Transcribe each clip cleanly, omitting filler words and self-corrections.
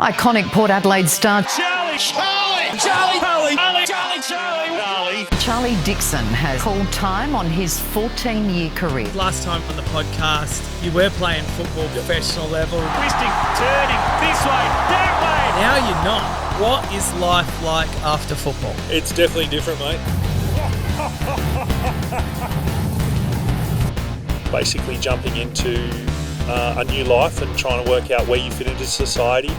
Iconic Port Adelaide star Charlie Dixon has called time on his 14-year career. Last time on the podcast, you were playing football professional level. Twisting, turning, this way, that way. Now you're not. What is life like after football? It's definitely different, mate. Basically jumping into a new life and trying to work out where you fit into society.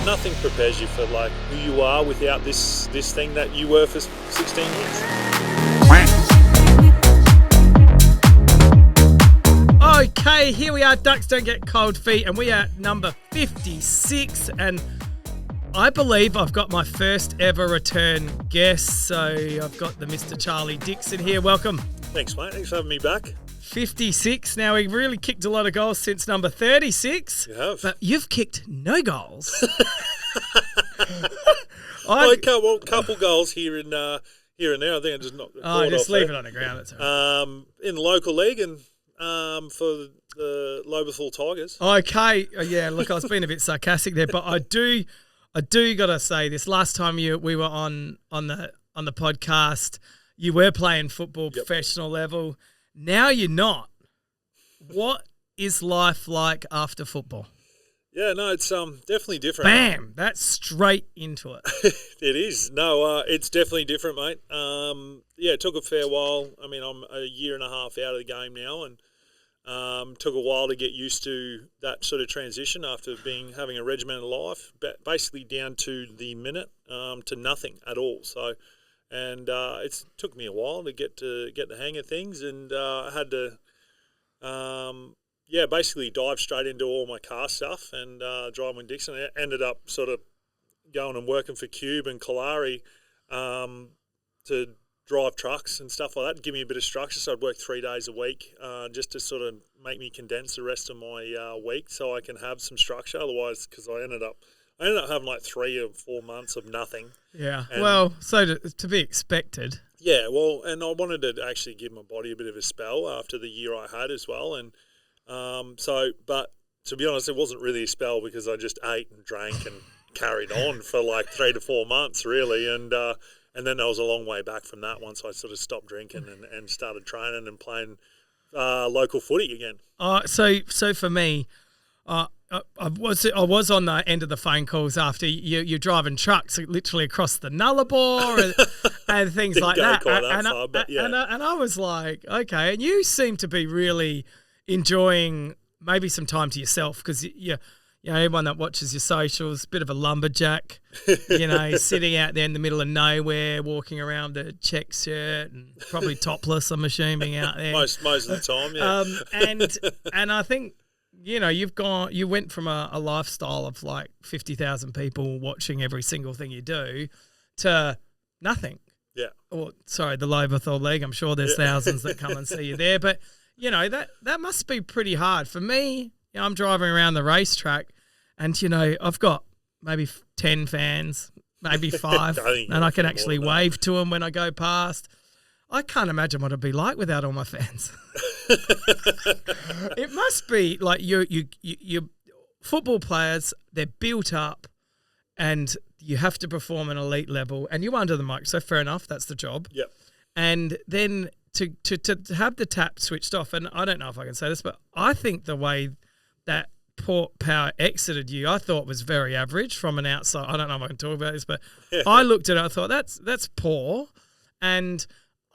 Nothing prepares you for like who you are without this thing that you were for 16 years. Okay, here we are. Ducks don't get cold feet, and we are at number 56. And I believe I've got my first ever return guest. So I've got the Mr. Charlie Dixon here. Welcome. Thanks, mate. Thanks for having me back. 56. Now, we really kicked a lot of goals since number 36. You have. But you've kicked no goals. Couple goals here and there. I think I just knocked the board just off leave there. it on the ground. That's all right. In the local league and for the Loberthal Tigers. Okay. Yeah, look, I was being a bit sarcastic there, but I do got to say this. Last time we were on the podcast, you were playing football professional level. Now you're not. What is life like after football? Yeah, no, it's definitely different. Bam! That's straight into it. It is. No, it's definitely different, mate. It took a fair while. I mean, I'm a year and a half out of the game now, and took a while to get used to that sort of transition after having a regimented life, basically down to the minute to nothing at all. So. And it took me a while to get the hang of things, and I had to, basically dive straight into all my car stuff and driving with Dixon. I ended up sort of going and working for Cube and Kalari to drive trucks and stuff like that, give me a bit of structure. So I'd work 3 days a week just to sort of make me condense the rest of my week so I can have some structure. Otherwise, because I ended up having like 3 or 4 months of nothing. Yeah, so to be expected. Yeah, well, and I wanted to actually give my body a bit of a spell after the year I had as well. And but to be honest, it wasn't really a spell because I just ate and drank and carried on for like 3 to 4 months, really. And then I was a long way back from that once I sort of stopped drinking and started training and playing local footy again. So for me, I was on the end of the phone calls after you're driving trucks literally across the Nullarbor and things like that. And I was like, okay. And you seem to be really enjoying maybe some time to yourself because everyone that watches your socials, bit of a lumberjack, sitting out there in the middle of nowhere, walking around with a check shirt and probably topless, I'm assuming, out there. Most of the time, yeah. And I think. You went from a lifestyle of like 50,000 people watching every single thing you do to nothing. Yeah. Or the Loberthal League. I'm sure there's thousands that come and see you there. But, that must be pretty hard. For me, I'm driving around the racetrack and, I've got maybe 10 fans, maybe 5, and I can actually wave to them when I go past. I can't imagine what it'd be like without all my fans. It must be like you football players, they're built up and you have to perform an elite level and you're under the mic. So fair enough, that's the job. Yep. And then to have the tap switched off, and I don't know if I can say this, but I think the way that Port Power exited you, I thought was very average from an outside. I don't know if I can talk about this, but I looked at it, I thought that's poor. And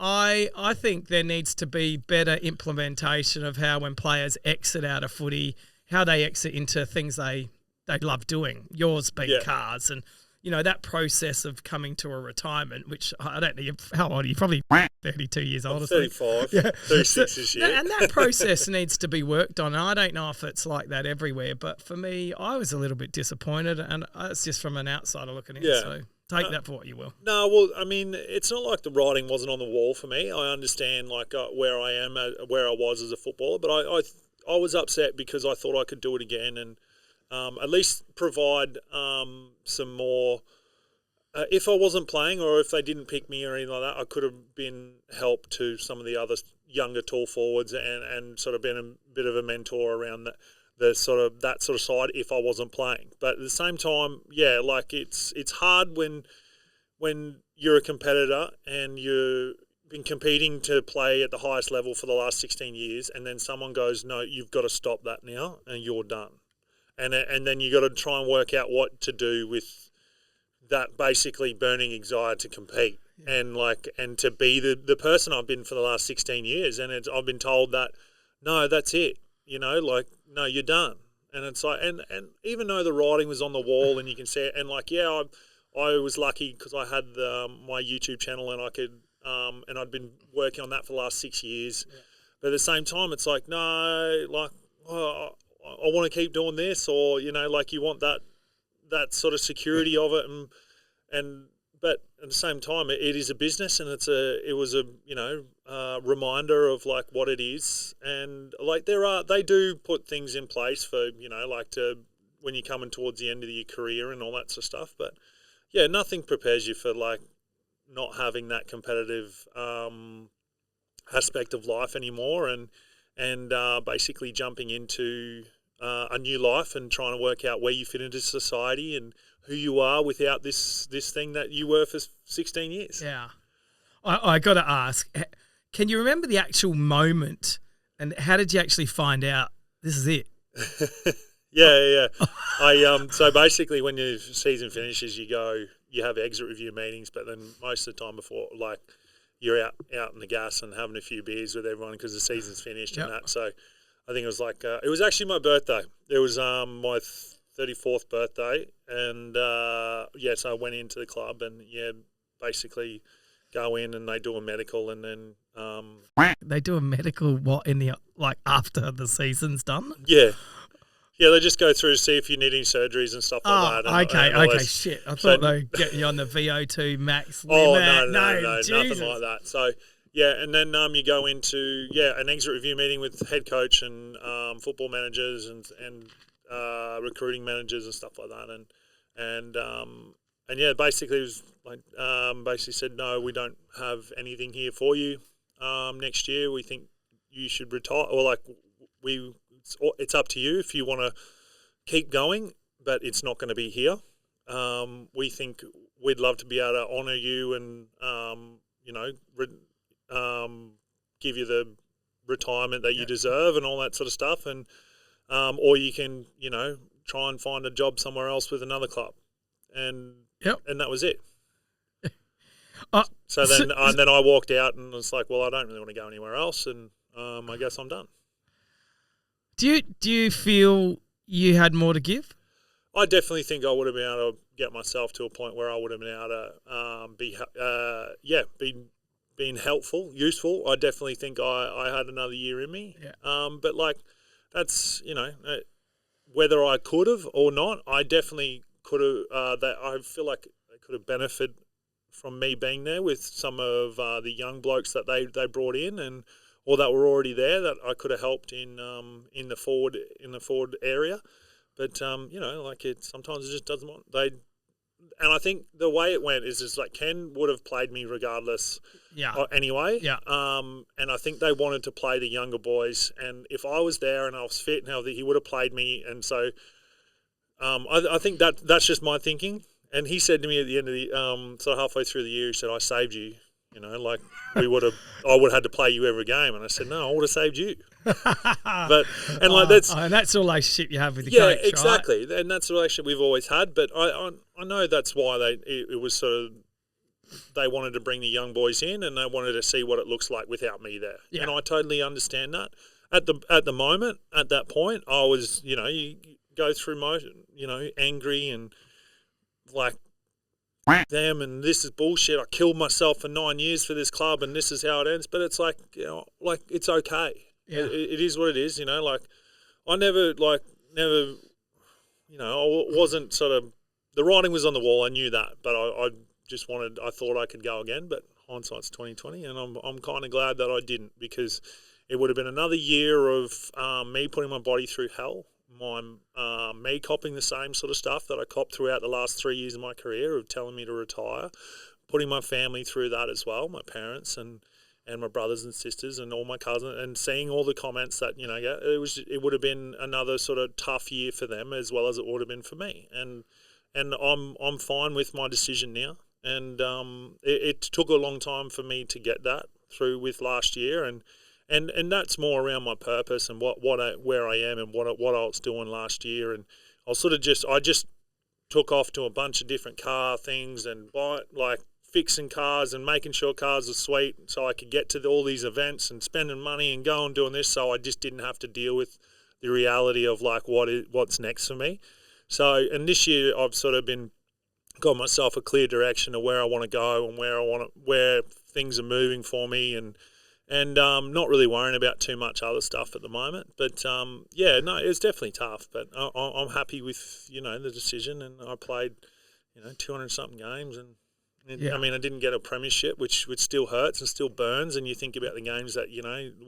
I think there needs to be better implementation of how when players exit out of footy, how they exit into things they love doing, yours being cars and, that process of coming to a retirement, which I don't know, how old are you? Probably 32 years old. I'm 35, 36 this year. And that process needs to be worked on. And I don't know if it's like that everywhere, but for me, I was a little bit disappointed and it's just from an outsider looking in. So take that for what you will. No, well, I mean, it's not like the writing wasn't on the wall for me. I understand where I am, where I was as a footballer, but I was upset because I thought I could do it again and at least provide some more. If I wasn't playing or if they didn't pick me or anything like that, I could have been help to some of the other younger tall forwards and sort of been a bit of a mentor around that sort of side if I wasn't playing. But at the same time, yeah, like it's hard when you're a competitor and you've been competing to play at the highest level for the last 16 years, and then someone goes, no, you've got to stop that now, and you're done. And then you got to try and work out what to do with that basically burning desire to compete and to be the person I've been for the last 16 years. And I've been told that, no, that's it. No, you're done. And it's like, and even though the writing was on the wall and you can see it, and I was lucky because I had my YouTube channel and I could, and I'd been working on that for the last 6 years. Yeah. But at the same time, it's like, no, I want to keep doing this, or you want that sort of security of it, but at the same time, it is a business, and it was a reminder of what it is, and they do put things in place for when you're coming towards the end of your career and all that sort of stuff, but yeah, nothing prepares you for not having that competitive aspect of life anymore, and basically jumping into a new life and trying to work out where you fit into society and who you are without this thing that you were for 16 years. Yeah. I got to ask, can you remember the actual moment and how did you actually find out this is it? Yeah. So basically when your season finishes, you have exit review meetings, but then most of the time before, you're out in the gas and having a few beers with everyone because the season's finished. Yep. And that. So I think it was it was actually my birthday. It was my 34th birthday, and so I went into the club and basically go in and they do a medical, and then they do a medical in the after the season's done. Yeah, they just go through to see if you need any surgeries and stuff like that. Okay, shit. I thought they'd get you on the VO2 max limit. Oh, no, Jesus. Nothing like that. So, yeah, and then you go into, an exit review meeting with head coach and football managers and recruiting managers and stuff like that. And basically it was basically said, no, we don't have anything here for you next year. We think you should retire, or it's up to you if you want to keep going, but it's not going to be here. We think we'd love to be able to honour you and, give you the retirement that you deserve and all that sort of stuff. And, or you can, try and find a job somewhere else with another club. And that was it. So then I walked out and was like, well, I don't really want to go anywhere else. And I guess I'm done. Do you feel you had more to give? I definitely think I would have been able to get myself to a point where I would have been able to being helpful, useful. I definitely think I had another year in me. Yeah. But that's whether I could have or not, I definitely could have. That I feel like they could have benefited from me being there with some of the young blokes that they brought in or that were already there that I could have helped in the forward area, but sometimes it just doesn't want and I think the way it went is just Ken would have played me regardless. Yeah. Anyway. Yeah. And I think they wanted to play the younger boys, and if I was there and I was fit and healthy, he would have played me, and so I think that's just my thinking. And he said to me at the end of the sort of halfway through the year, he said, "I saved you." I would have had to play you every game, and I said, "No, I would have saved you." That's the relationship you have with the coach, yeah, exactly, right? And that's the relationship we've always had. But I know that's why it was sort of they wanted to bring the young boys in, and they wanted to see what it looks like without me there. Yeah. And I totally understand that. At the moment, at that point, I was you go through motion, angry and them, and this is bullshit. I killed myself for 9 years for this club, and this is how it ends. But it's it's okay. Yeah. It is what it is. I never, I wasn't sort of, the writing was on the wall. I knew that, but I thought I could go again. But hindsight's 20/20, and I'm kind of glad that I didn't, because it would have been another year of me putting my body through hell. Me copping the same sort of stuff that I copped throughout the last 3 years of my career of telling me to retire, putting my family through that as well, my parents, and and my brothers and sisters and all my cousins, and seeing all the comments that, it would have been another sort of tough year for them as well as it would have been for me. And I'm fine with my decision now. And it took a long time for me to get that through with last year, and that's more around my purpose and where I am and what I was doing last year. And I just took off to a bunch of different car things and fixing cars and making sure cars are sweet so I could get to all these events and spending money and going doing this, so I just didn't have to deal with the reality of what's next for me. So, and this year I've sort of got myself a clear direction of where I want to go and where things are moving for me, and not really worrying about too much other stuff at the moment. But it's definitely tough, but I'm happy with the decision, and I played 200 something games, and I mean, I didn't get a premiership, which still hurts and still burns. And you think about the games that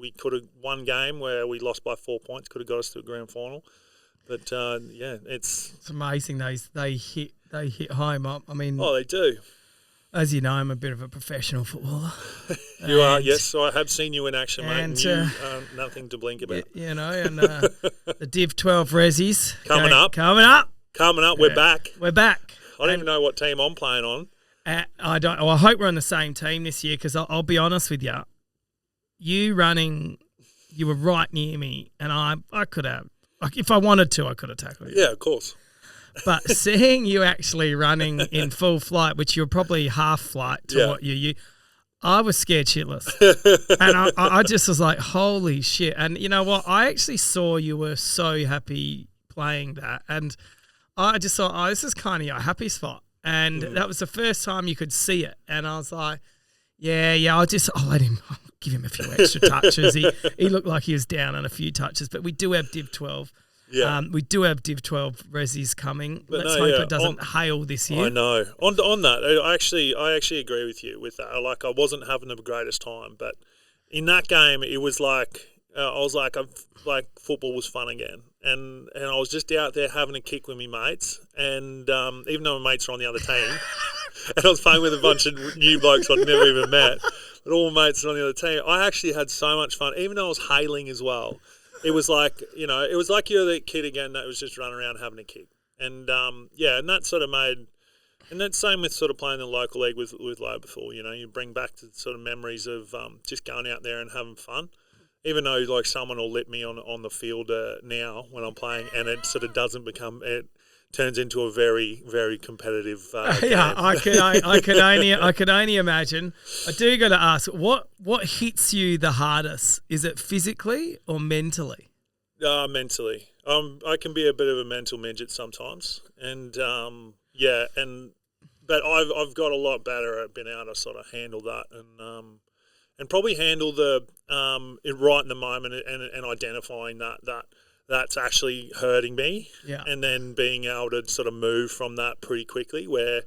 we could have one game where we lost by 4 points, could have got us to a grand final. But it's amazing they hit home up. I mean, they do. As you know, I'm a bit of a professional footballer. You are, yes. So I have seen you in action, mate. And you nothing to blink about. And the Div 12 Rezzies coming up. We're back. I don't even know what team I'm playing on. I don't. Well, I hope we're on the same team this year, because I'll be honest with you. You were right near me, and I could have, if I wanted to, I could have tackled you. Yeah, of course. But seeing you actually running in full flight, which you're probably half flight to what you I was scared shitless. And I just was like, holy shit. And you know what? I actually saw you were so happy playing that. And I just thought, this is kind of your happy spot. And that was the first time you could see it. And I was like, I'll give him a few extra touches. He looked like he was down on a few touches. But we do have Div 12. Yeah. We do have Div 12 Rezzies coming. But let's hope it doesn't hail this year. I know. On that, I actually agree with you with that. I wasn't having the greatest time. But in that game, it was like, football was fun again. And I was just out there having a kick with my mates. And even though my mates were on the other team, and I was playing with a bunch of new blokes I'd never even met, but all my mates were on the other team, I actually had so much fun, even though I was hailing as well. It was like, it was like you're the kid again that was just running around having a kick. And, and that sort of made, and that's same with sort of playing the local league with Low before, you bring back the sort of memories of just going out there and having fun. Even though someone will lip me on the field now when I'm playing, and it sort of it turns into a very, very competitive game. I could only imagine. I do got to ask, what hits you the hardest? Is it physically or mentally? Mentally. I can be a bit of a mental midget sometimes, and but I've got a lot better at being able to sort of handle that, and probably handle it right in the moment, and identifying that's actually hurting me, and then being able to sort of move from that pretty quickly, where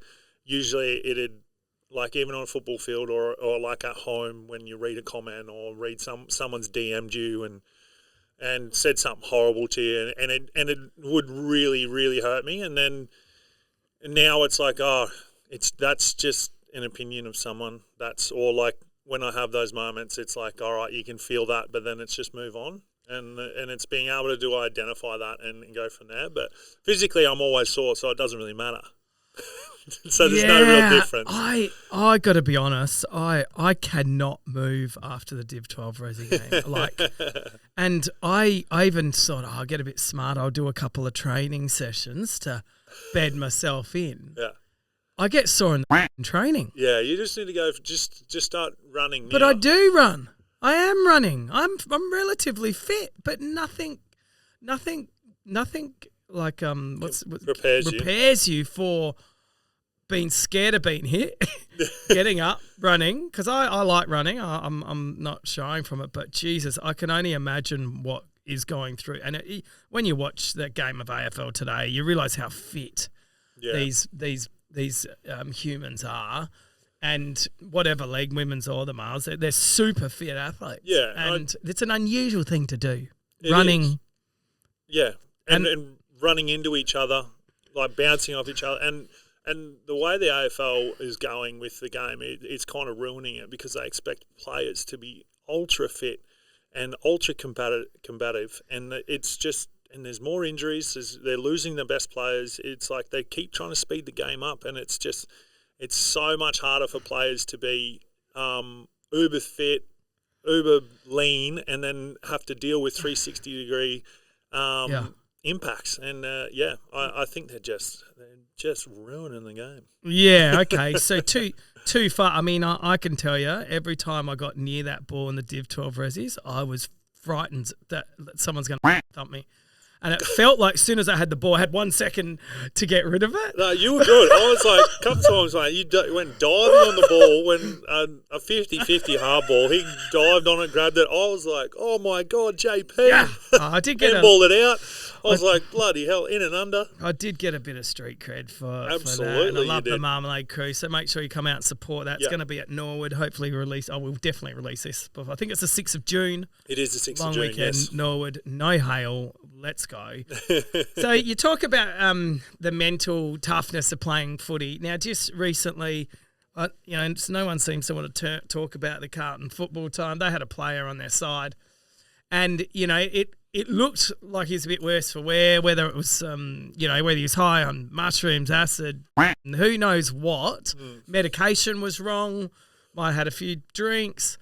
usually it'd, even on a football field or at home when you read a comment or read someone's DM'd you and said something horrible to you, and it would really, really hurt me, and now it's like, that's just an opinion of someone, when I have those moments, it's like, all right, you can feel that, but then it's just move on. And it's being able to identify that and go from there. But physically, I'm always sore, so it doesn't really matter. So there's no real difference. I got to be honest, I cannot move after the Div 12 Resi game. And I even thought, I'll get a bit smart. I'll do a couple of training sessions to bed myself in. Yeah. I get sore in the training. Yeah, you just need to go just start running. But I do run. I am running. I'm relatively fit, but nothing like prepares you for being scared of being hit, getting up, running. Because I like running. I'm not shying from it, but Jesus, I can only imagine what is going through. And when you watch that game of AFL today, you realise how fit these humans are, and whatever league, women's or the males, they're super fit athletes. Yeah, and it's an unusual thing to do. Running, is. Yeah, and running into each other, bouncing off each other, and And the way the AFL is going with the game, it's kind of ruining it because they expect players to be ultra fit and ultra combative, and it's just, and there's more injuries. They're losing the best players. It's like they keep trying to speed the game up, and it's so much harder for players to be uber fit, uber lean, and then have to deal with 360-degree impacts. And I think they're just ruining the game. Yeah, okay. So too far. I mean, I can tell you, every time I got near that ball in the Div 12 Resis, I was frightened that someone's going to thump me. And it felt like as soon as I had the ball, I had 1 second to get rid of it. No, you were good. I was like, a couple times, mate, you went diving on the ball when a 50-50 hard ball. He dived on it, grabbed it. I was like, oh, my God, JP. Yeah. I did get balled it out. I was like, bloody hell, in and under. I did get a bit of street cred for Absolutely, that. And I love you the did. Marmalade Crew, so make sure you come out and support that. It's going to be at Norwood. Hopefully we'll definitely release this. But I think it's the 6th of June. It is the 6th Long of June, weekend, yes. Norwood, no hail. Let's go. So you talk about the mental toughness of playing footy. Now, just recently, no one seems to want to talk about the Carlton football time. They had a player on their side, and it looked like he was a bit worse for wear. Whether it was whether he was high on mushrooms, acid, and who knows what. Medication was wrong. Might have had a few drinks.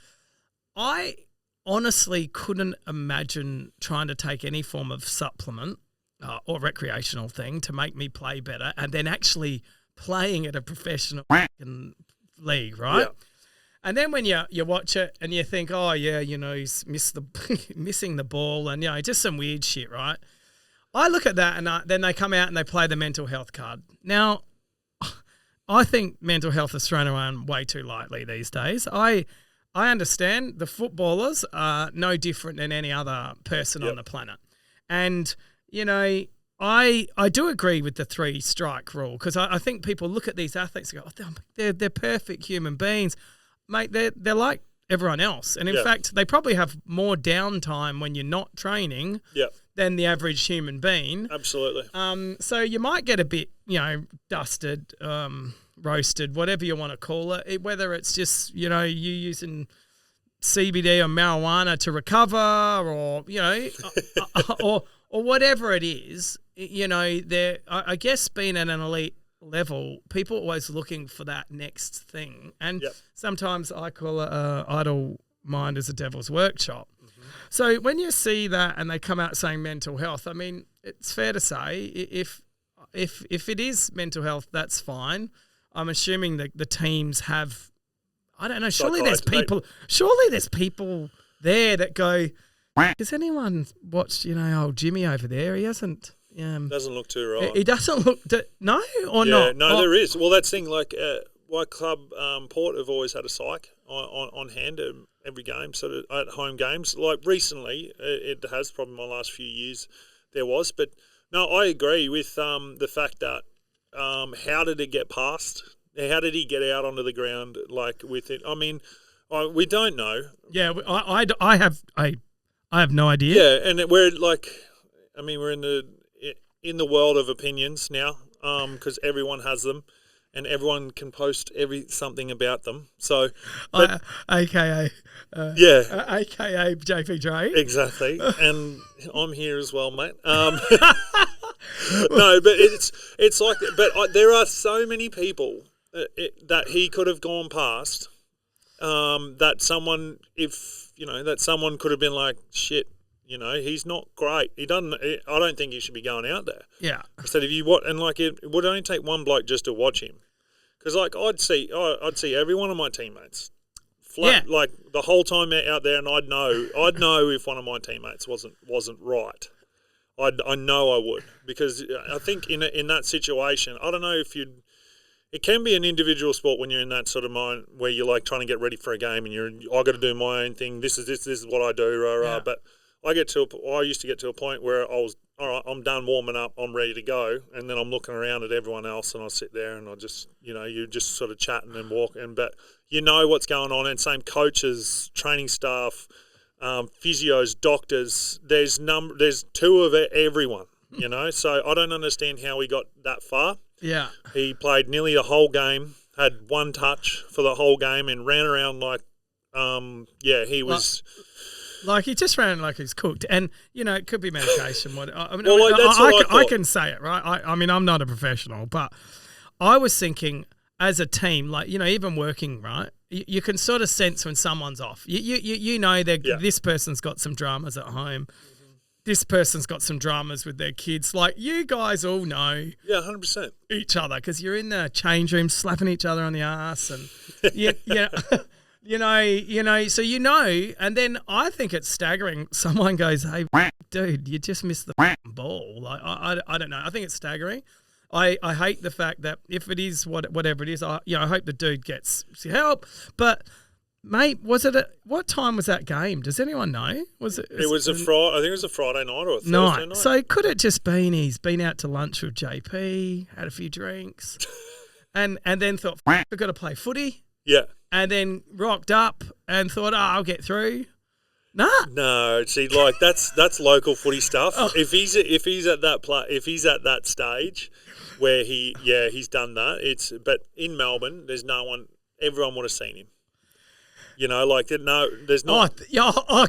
I honestly couldn't imagine trying to take any form of supplement or recreational thing to make me play better and then actually playing at a professional league, right? Yeah. And then when you watch it and you think, oh, yeah, he's missing the ball and, just some weird shit, right? I look at that and then they come out and they play the mental health card. Now, I think mental health is thrown around way too lightly these days. I understand the footballers are no different than any other person on the planet. And, I do agree with the 3-strike rule because I think people look at these athletes and go, oh, they're perfect human beings. Mate, they're like everyone else. And in fact, they probably have more downtime when you're not training than the average human being. Absolutely. So you might get a bit, dusted, roasted, whatever you want to call it, whether it's just, you using CBD or marijuana to recover or, or whatever it is, I guess being at an elite level, people are always looking for that next thing. And sometimes I call it idle mind is a devil's workshop. Mm-hmm. So when you see that and they come out saying mental health, I mean, it's fair to say if it is mental health, that's fine. I'm assuming that the teams have, I don't know, surely there's people there that go, has anyone watched, old Jimmy over there? He hasn't. Doesn't look too right. He doesn't look, no or yeah, not? No, there is. Well, that's the thing, like my club, Port, have always had a psych on hand every game, sort of at home games. Like recently, it has, probably my last few years, there was. But no, I agree with the fact that how did it get past? How did he get out onto the ground like with it? I mean, we don't know. Yeah, I have no idea. Yeah, and we're like, I mean, we're in the world of opinions now, because everyone has them, and everyone can post something about them. So, AKA JP Dre. Exactly, and I'm here as well, mate. No, but it's like, but there are so many people that he could have gone past. That someone could have been like, shit. He's not great. He doesn't. I don't think he should be going out there. Yeah. Instead of it would only take one bloke just to watch him, because I'd see every one of my teammates flat like the whole time out there, and I'd know if one of my teammates wasn't right. I know I would, because I think in that situation, I don't know if you'd. It can be an individual sport when you're in that sort of mind where you're like trying to get ready for a game and I got to do my own thing. This is what I do, rah rah. But I used to get to a point where I was, all right, I'm done warming up, I'm ready to go, and then I'm looking around at everyone else, and I sit there and I just, you're just sort of chatting and walking, but you know what's going on, and same coaches, training staff, physios, doctors. There's two of everyone, so I don't understand how we got that far. Yeah. He played nearly a whole game, had one touch for the whole game, and ran around like, he was. Like he just ran like he's cooked, and it could be medication. I can say it, right? I mean, I'm not a professional, but I was thinking as a team, like even working, right? You can sort of sense when someone's off. You know that this person's got some dramas at home. This person's got some dramas with their kids. Like you guys all know, 100% each other because you're in the change room slapping each other on the ass, and so and then I think it's staggering. Someone goes, "Hey, dude, you just missed the ball." Like I don't know. I think it's staggering. I hate the fact that if it is whatever it is, I hope the dude gets help. But mate, what time was that game? Does anyone know? Was it? It was a Friday. I think it was a Friday night or a Thursday night. So could it just been he's been out to lunch with JP, had a few drinks, and then thought I've got to play footy. Yeah. And then rocked up and thought, I'll get through. Nah. No, see, like that's local footy stuff. Oh. If he's at that stage where he's done that. But in Melbourne, there's no one. Everyone would have seen him. There's not.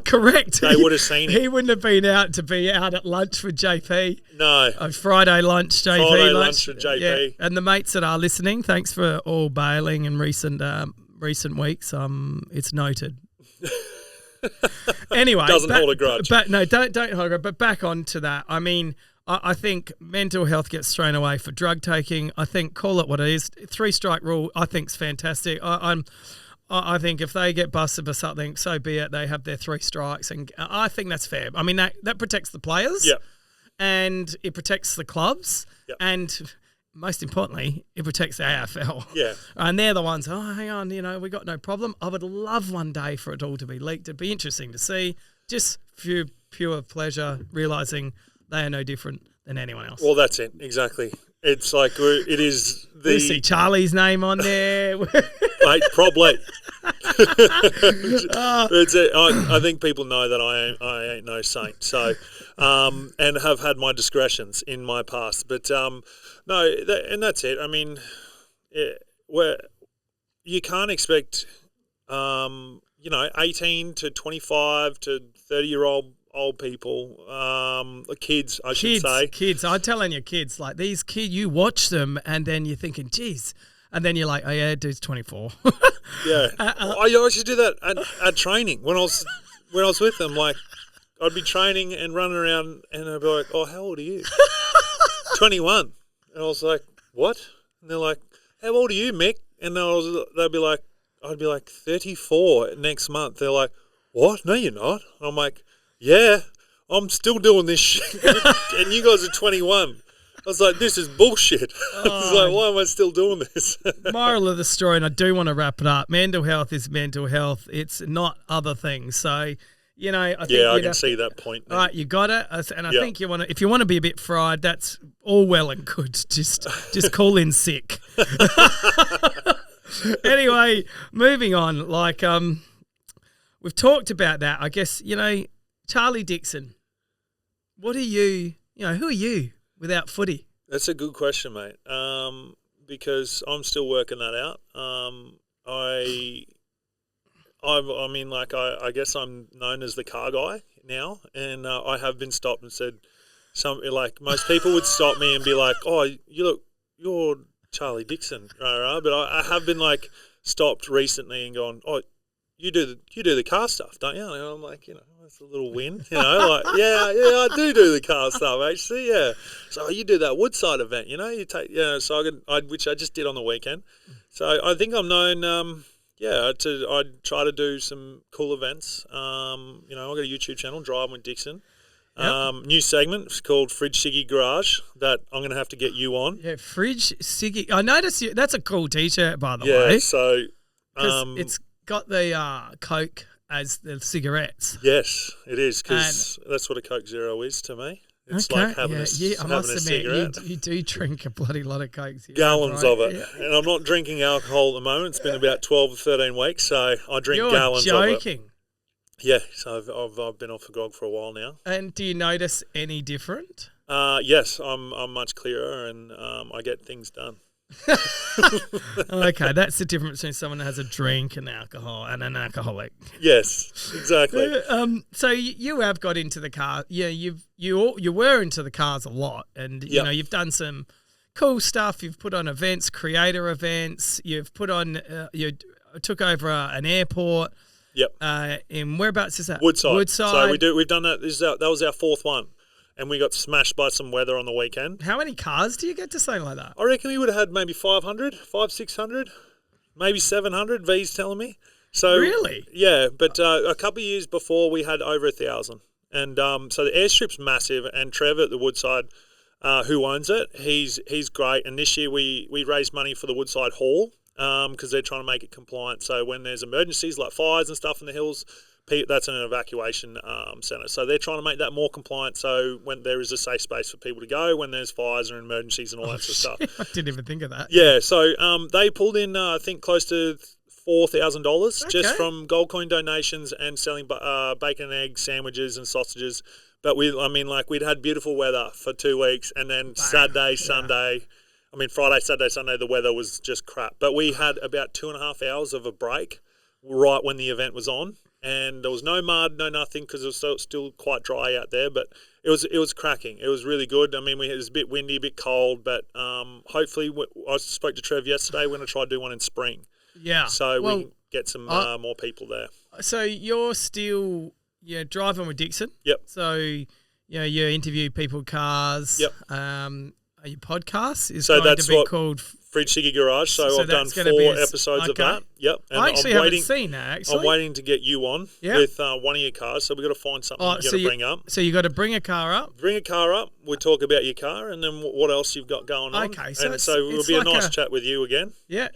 Correct. They would have seen him. He wouldn't have been out to be out at lunch with JP. No. A Friday lunch, JP. Friday lunch with JP. Yeah. And the mates that are listening, thanks for all bailing in recent weeks. It's noted. Anyway, doesn't hold a grudge. But no, don't hold a grudge. But back on to that. I mean, I think mental health gets thrown away for drug taking. I think call it what it is. 3-strike rule, I think, is fantastic. I think if they get busted for something, so be it. They have their 3 strikes, and I think that's fair. I mean, that protects the players, and it protects the clubs, and most importantly, it protects the AFL. Yeah, and they're the ones. Oh, hang on, we got no problem. I would love one day for it all to be leaked. It'd be interesting to see. Just pure pleasure, realizing they are no different than anyone else. Well, that's it exactly. It's like it is the. We see Charlie's name on there. Mate, probably. I think people know that I ain't no saint. So, and have had my discretions in my past. But and that's it. I mean, you can't expect 18 to 25 to 30-year-old people, kids, I should say. Kids, I'm telling you, kids, like these kids, you watch them and then you're thinking, geez. And then you're like, oh yeah, dude's 24. Yeah. I used to do that at training when I was with them. Like, I'd be training and running around and I'd be like, oh, how old are you? 21. And I was like, what? And they're like, how old are you, Mick? And they'd be like, I'd be like 34 next month. They're like, what? No, you're not. I'm like, yeah, I'm still doing this shit. And you guys are 21. I was like, this is bullshit. I was like, why am I still doing this? Moral of the story, and I do want to wrap it up. Mental health is mental health. It's not other things. So, I think I can see that point. All right, you got it. And I think if you want to be a bit fried, that's all well and good. Just call in sick. Anyway, moving on. Like, we've talked about that. I guess, Charlie Dixon, what are you, who are you without footy? That's a good question, mate. Because I'm still working that out. I guess I'm known as the car guy now, and I have been stopped and said, most people would stop me and be like, oh, you're Charlie Dixon, right? But I have been stopped recently and gone, oh, you do the car stuff, don't you? And I'm like, that's a little win, yeah, I do the car stuff actually, yeah. So you do that Woodside event, you take, so which I just did on the weekend. So I think I'm known, I try to do some cool events. I've got a YouTube channel, Driving with Dixon. Yep. New segment, it's called Fridge Siggy Garage, that I'm going to have to get you on. Yeah, Fridge Siggy. I noticed that's a cool T-shirt, by the way. Yeah, so it's got the Coke as the cigarettes. Yes, it is, because that's what a Coke Zero is to me. It's like having a cigarette. You do drink a bloody lot of Coke Zero. Gallons of it. Yeah. And I'm not drinking alcohol at the moment. It's been about 12 or 13 weeks, so I drink gallons of it. You're joking. Yeah, so I've been off the grog for a while now. And do you notice any different? Yes, I'm much clearer and I get things done. Okay, that's the difference between someone that has a drink and alcohol and an alcoholic. Yes, exactly. So you have got into the car. Yeah, you were into the cars a lot, and you know you've done some cool stuff. You've put on events, creator events. You've put on. You took over an airport. Yep. In whereabouts is that? Woodside. So Woodside. we've done that. That was our fourth one, and we got smashed by some weather on the weekend. How many cars do you get to something like that? I reckon we would have had maybe 600, maybe 700. V's telling me. So Really? Yeah, but a couple of years before we had over 1,000, and so the airstrip's massive. And Trevor at the Woodside, who owns it, he's great. And this year we raised money for the Woodside Hall because they're trying to make it compliant. So when there's emergencies like fires and stuff in the hills, that's an evacuation centre. So they're trying to make that more compliant. So when there is a safe space for people to go when there's fires or emergencies and all that sort of stuff. I didn't even think of that. Yeah. So they pulled in I think close to $4,000 just from gold coin donations and selling bacon and egg sandwiches and sausages. But we'd had beautiful weather for 2 weeks, and then Saturday, Sunday. I mean, Friday, Saturday, Sunday, the weather was just crap. But we had about 2.5 hours of a break right when the event was on, and there was no mud, no nothing, because it was still quite dry out there. But it was cracking. It was really good. I mean, it was a bit windy, a bit cold, but hopefully, I spoke to Trev yesterday. We're going to try to do one in spring. Yeah. So we can get some more people there. So you're still driving with Dixon. Yep. So you interview people, cars. Yep. Your podcast is so going that's to be what called Fridge Ciggy Garage. So I've done 4 episodes of that. Yep. And I actually haven't seen that. Actually, I'm waiting to get you on with one of your cars. So we've got to find something you got to bring up. So you got to bring a car up. Bring a car up. We'll talk about your car and then what else you've got going on. Okay. So it'll be a nice chat with you again. Yeah.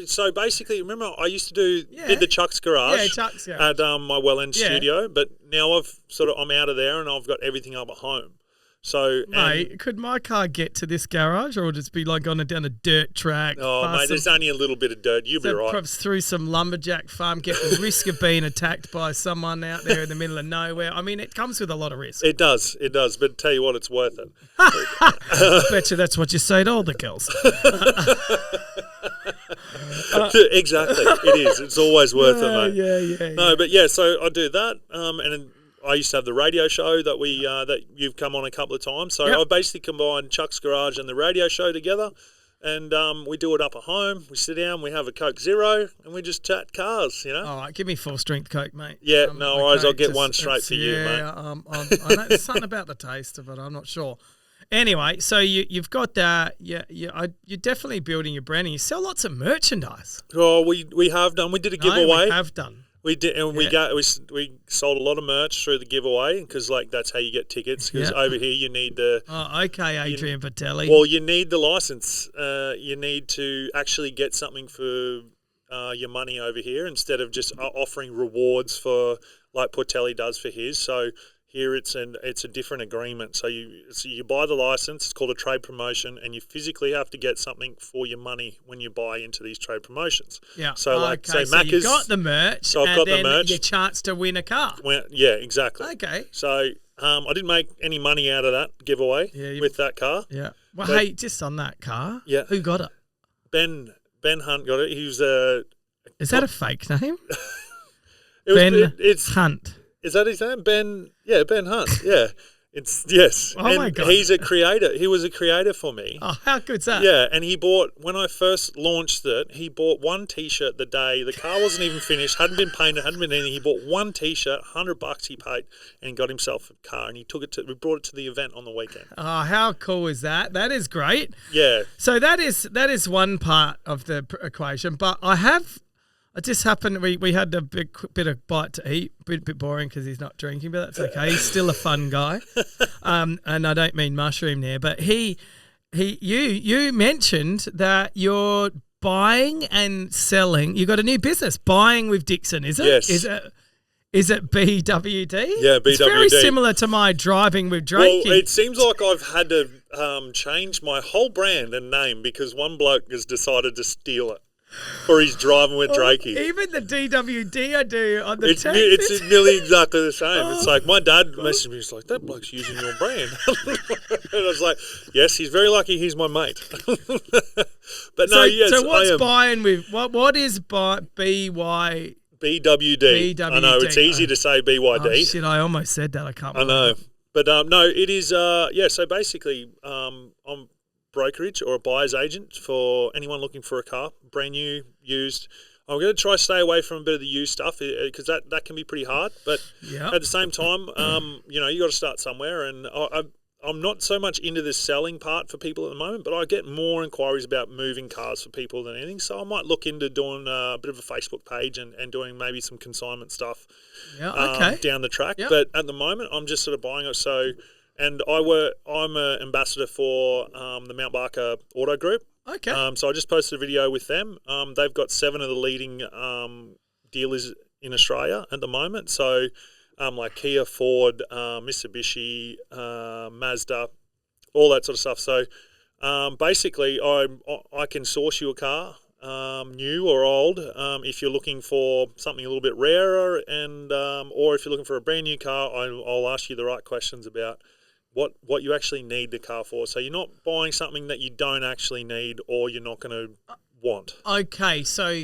So basically, remember I used to did the Chuck's Garage. Yeah, Chuck's Garage. At my Well-End studio, but now I'm out of there and I've got everything up at home. So, mate, could my car get to this garage, or would it be like down a dirt track? Oh, mate, there's only a little bit of dirt. You'll be right. Perhaps through some lumberjack farm, get the risk of being attacked by someone out there in the middle of nowhere. I mean, it comes with a lot of risk. It does. But tell you what, it's worth it. I bet you that's what you say to all the girls. Exactly, it is. It's always worth it, mate. Yeah. No, but so I do that, and I used to have the radio show that that you've come on a couple of times. So I basically combined Chuck's Garage and the radio show together, and we do it up at home. We sit down, we have a Coke Zero, and we just chat cars. All right, give me full strength Coke, mate. Yeah, no worries. I'll get one straight for you, mate. I know there's something about the taste of it. I'm not sure. Anyway, so you've got that. You're definitely building your branding. You sell lots of merchandise. Oh, we have done. We did a giveaway. We have done. We did, and we sold a lot of merch through the giveaway because that's how you get tickets. Because over here you need the. Oh, okay, Adrian Patelli. Well, you need the license. You need to actually get something for your money over here instead of just offering rewards for like Portelli does for his. So here it's a different agreement. So you buy the license. It's called a trade promotion, and you physically have to get something for your money when you buy into these trade promotions. Yeah. So Macca's. You got the merch. So I've got the merch. Your chance to win a car. Well, yeah, exactly. Okay. So I didn't make any money out of that giveaway with that car. Yeah. Well, hey, just on that car. Yeah. Who got it? Ben Hunt got it. He was Is that a fake name? it's Hunt. Is that his name? Ben Hunt. Yeah. Yes. Oh, my God. He's a creator. He was a creator for me. Oh, how good's that? Yeah, and when I first launched it, he bought one T-shirt the day. The car wasn't even finished, hadn't been painted, hadn't been anything. He bought one T-shirt, $100 he paid, and got himself a car, and we brought it to the event on the weekend. Oh, how cool is that? That is great. Yeah. So that is one part of the equation, but it just happened. We had a bit of bite to eat. Bit boring because he's not drinking, but that's okay. He's still a fun guy, and I don't mean mushroom there. But you mentioned that you're buying and selling. You got a new business, buying with Dixon, is it? Yes. Is it BWD? Yeah, BWD. It's very similar to my driving with Drake. Well, it seems like I've had to change my whole brand and name because one bloke has decided to steal it. for his driving with Drakey. Even the DWD I do on the It's nearly exactly the same. It's like my dad messaged me. He's like, "That bloke's using your brand," and I was like, "Yes, he's very lucky. He's my mate." But no, yes, so what's I am. buying with what is BY? BWD. I know it's easy to say BYD. Oh, shit, I almost said that. I can't. I know, but no, it is. So basically, I'm brokerage or a buyer's agent for anyone looking for a car, brand new, used. I'm going to try to stay away from a bit of the used stuff because that can be pretty hard. But at the same time, you got to start somewhere, and I'm not so much into the selling part for people at the moment, but I get more inquiries about moving cars for people than anything. So I might look into doing a bit of a Facebook page and doing maybe some consignment stuff down the track. Yep. But at the moment, I'm just sort of buying it. So, and I'm an ambassador for the Mount Barker Auto Group. Okay. So I just posted a video with them. They've got 7 of the leading dealers in Australia at the moment. So like Kia, Ford, Mitsubishi, Mazda, all that sort of stuff. So basically, I can source you a car, new or old, if you're looking for something a little bit rarer, and or if you're looking for a brand new car, I'll ask you the right questions about what you actually need the car for. So you're not buying something that you don't actually need or you're not going to want. Okay, so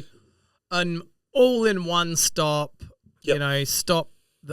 an all-in-one stop, stop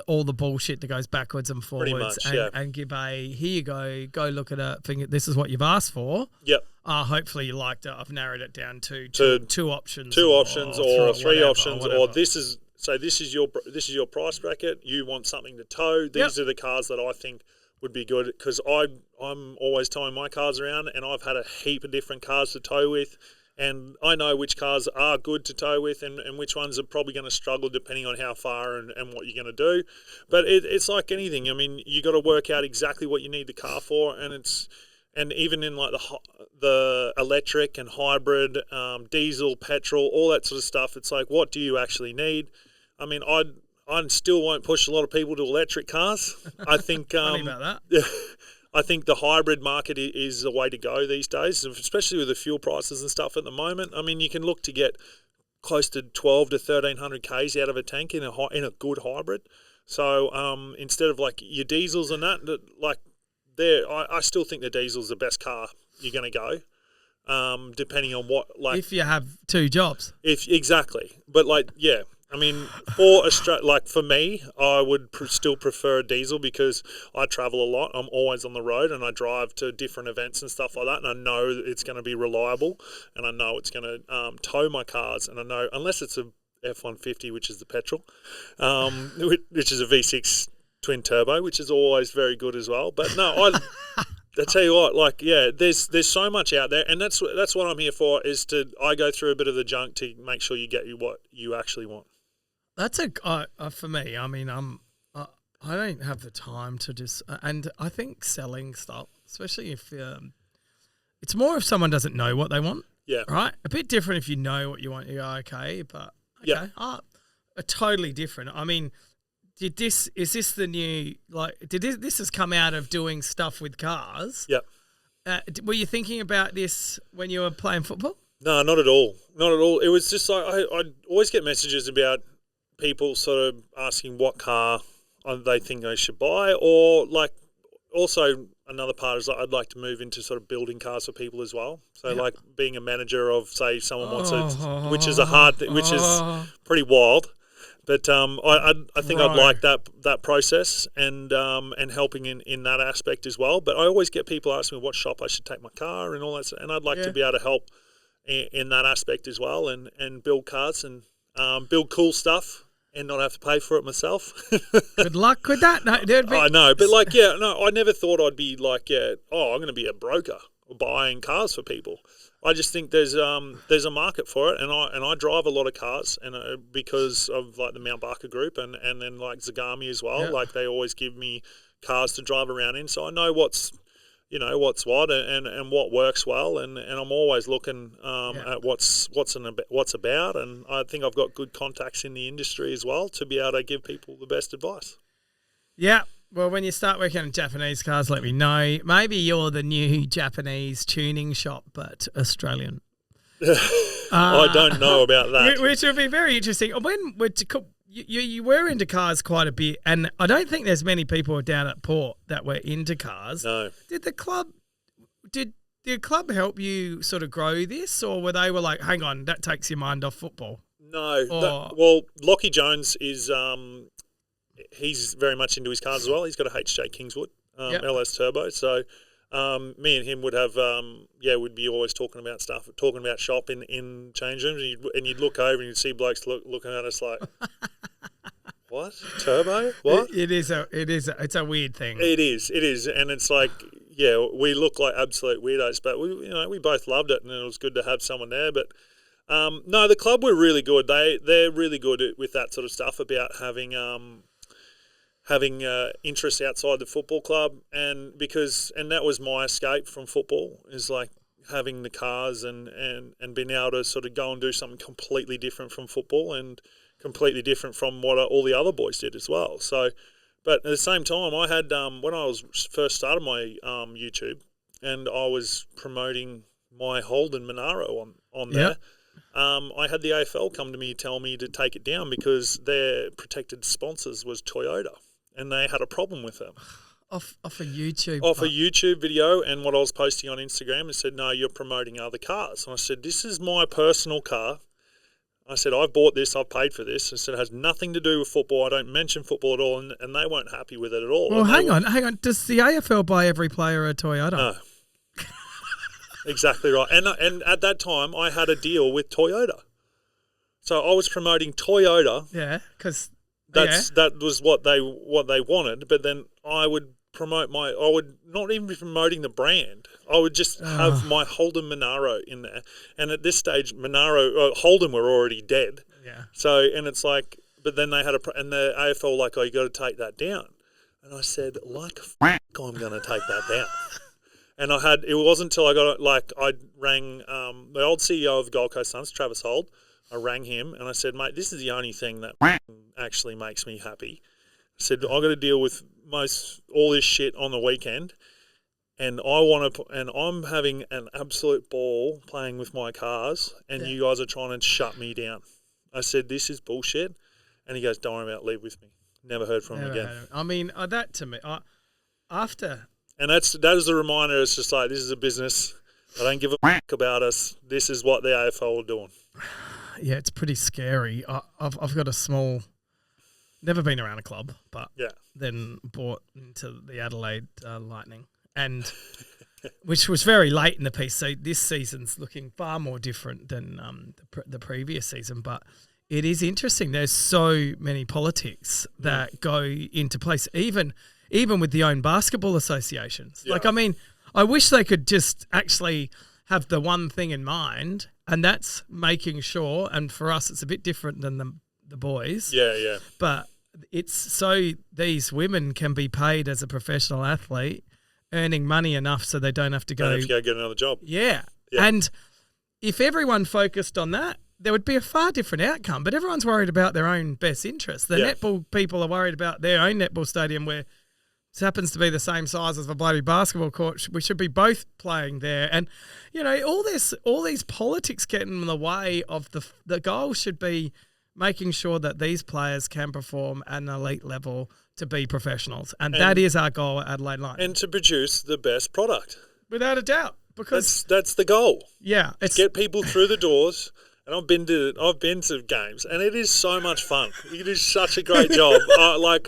all the bullshit that goes backwards and forwards and give a, here you go look at it, this is what you've asked for. Yep. Hopefully you liked it. I've narrowed it down to two options. Two options or three options, or this is your price bracket. You want something to tow. These are the cars that I think would be good, because I'm always towing my cars around, and I've had a heap of different cars to tow with, and I know which cars are good to tow with and which ones are probably going to struggle depending on how far and what you're going to do. But it's like anything. I mean, you got to work out exactly what you need the car for, and even in like the electric and hybrid, diesel, petrol, all that sort of stuff, it's like, what do you actually need? I mean, I still won't push a lot of people to electric cars. I think funny about that. I think the hybrid market is the way to go these days, especially with the fuel prices and stuff at the moment. I mean, you can look to get close to 12 to 1,300 Ks out of a tank in a good hybrid. So instead of like your diesels and that, like I still think the diesel's the best car you're going to go, depending on what, like, if you have two jobs. Exactly, but like, yeah. I mean, for me, I would still prefer a diesel because I travel a lot. I'm always on the road, and I drive to different events and stuff like that, and I know that it's going to be reliable, and I know it's going to tow my cars, and I know, unless it's a F-150, which is the petrol, which is a V6 twin turbo, which is always very good as well. But no, I tell you what, like, yeah, there's so much out there, and that's what I'm here for. I go through a bit of the junk to make sure you get what you actually want. That's for me. I mean, I don't have the time to just, and I think selling stuff, especially if it's more if someone doesn't know what they want. Yeah. Right. A bit different if you know what you want. You go, okay, but okay, totally different. I mean, is this the new, like, this has come out of doing stuff with cars? Yeah. Were you thinking about this when you were playing football? No, not at all. Not at all. It was just like I always get messages about people sort of asking what car they think they should buy, or like also another part is I'd like to move into sort of building cars for people as well. So like being a manager of, say, someone wants which is a hard thing, which is pretty wild. But I think I'd like that process and helping in that aspect as well. But I always get people asking me what shop I should take my car and all that, and I'd like to be able to help in that aspect as well, and build cars and build cool stuff and not have to pay for it myself. Good luck with that. No, I know, but like, I never thought I'd be like, I'm going to be a broker buying cars for people. I just think there's a market for it, and I drive a lot of cars, and because of like the Mount Barker group and then like Zagami as well. Like they always give me cars to drive around in, so I know what's what and what works well, and I'm always looking at what's about, and I think I've got good contacts in the industry as well to be able to give people the best advice. Yeah. Well, when you start working on Japanese cars, let me know. Maybe you're the new Japanese tuning shop, but Australian. I don't know about that. Which would be very interesting. You were into cars quite a bit, and I don't think there's many people down at Port that were into cars. No. Did the club help you sort of grow this, or were they like, hang on, that takes your mind off football? No. Well, Lockie Jones is he's very much into his cars as well. He's got a HJ Kingswood LS Turbo. So me and him would have we'd be always talking about stuff, talking about shop in change rooms, and you'd look over and you'd see blokes looking at us like, what? Turbo? What? It's a weird thing. It is, and it's like, yeah, we look like absolute weirdos, but we both loved it, and it was good to have someone there. But no, the club were really good. They're really good with that sort of stuff about having interests outside the football club, and that was my escape from football, is like having the cars and being able to sort of go and do something completely different from football and completely different from what all the other boys did as well. So, but at the same time, I had when I was first started my YouTube, and I was promoting my Holden Monaro on there. I had the AFL come to me, tell me to take it down because their protected sponsors was Toyota, and they had a problem with them. Off a YouTube. Off a YouTube video, and what I was posting on Instagram, and said, no, you're promoting other cars. And I said, this is my personal car. I said, I've bought this, I've paid for this. I said, it has nothing to do with football. I don't mention football at all, and they weren't happy with it at all. Well, hang on. Does the AFL buy every player a Toyota? No. Exactly right. And at that time, I had a deal with Toyota. So I was promoting Toyota. Yeah, because that was what they wanted. But then I would I would not even be promoting the brand. I would just have my Holden Monaro in there. And at this stage, Holden were already dead. Yeah. So, and it's like, but then they had and the AFL like, oh, you got to take that down. And I said, like, I'm going to take that down. And it wasn't until I got, I rang the old CEO of the Gold Coast Suns, Travis Holt. I rang him and I said, mate, this is the only thing that actually makes me happy. I said, I've got to deal with all this shit on the weekend, and I'm having an absolute ball playing with my cars, and you guys are trying to shut me down. I said, this is bullshit. And he goes, don't worry about it, leave with me. Never heard from him again. I mean, that to me, after... And that was the reminder. It's just like, this is a business. I don't give a fuck about us. This is what the AFL are doing. Yeah, it's pretty scary. I've got a small, never been around a club, but then bought into the Adelaide Lightning, and which was very late in the piece. So this season's looking far more different than the previous season, but it is interesting. There's so many politics that go into place, even with the own basketball associations. Yeah. Like, I mean, I wish they could just actually have the one thing in mind, and that's making sure, and for us it's a bit different than the boys. Yeah. But it's so these women can be paid as a professional athlete, earning money enough so they don't have to go get another job. Yeah. And if everyone focused on that, there would be a far different outcome. But everyone's worried about their own best interest. The netball people are worried about their own netball stadium, where it happens to be the same size as a bloody basketball court. We should be both playing there. And, all these politics get in the way of the goal should be making sure that these players can perform at an elite level to be professionals. And that is our goal at Adelaide Lightning. And to produce the best product. Without a doubt. Because that's the goal. Yeah. Get people through the doors. And I've been to games, and it is so much fun. You do such a great job. I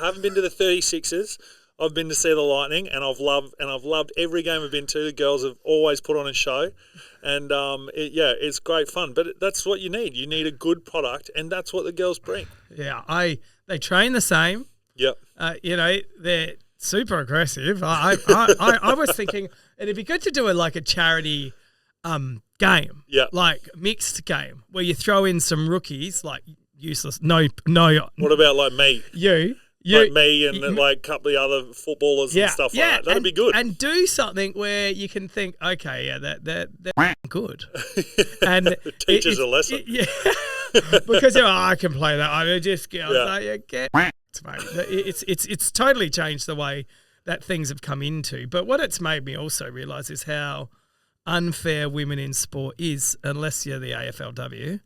haven't been to the 36ers. I've been to see the Lightning, and I've loved every game I've been to. The girls have always put on a show, and it's great fun. But that's what you need. You need a good product, and that's what the girls bring. Yeah, they train the same. Yep. They're super aggressive. I was thinking it'd be good to do a charity game, like mixed game, where you throw in some rookies, like useless. No. What about like me? Like me and like a couple of other footballers and stuff like that. That'd be good. And do something where you can think, okay, they're good, and it teaches a lesson. Because I can play that. I just get mate. It's totally changed the way that things have come into. But what it's made me also realise is how unfair women in sport is, unless you're the AFLW.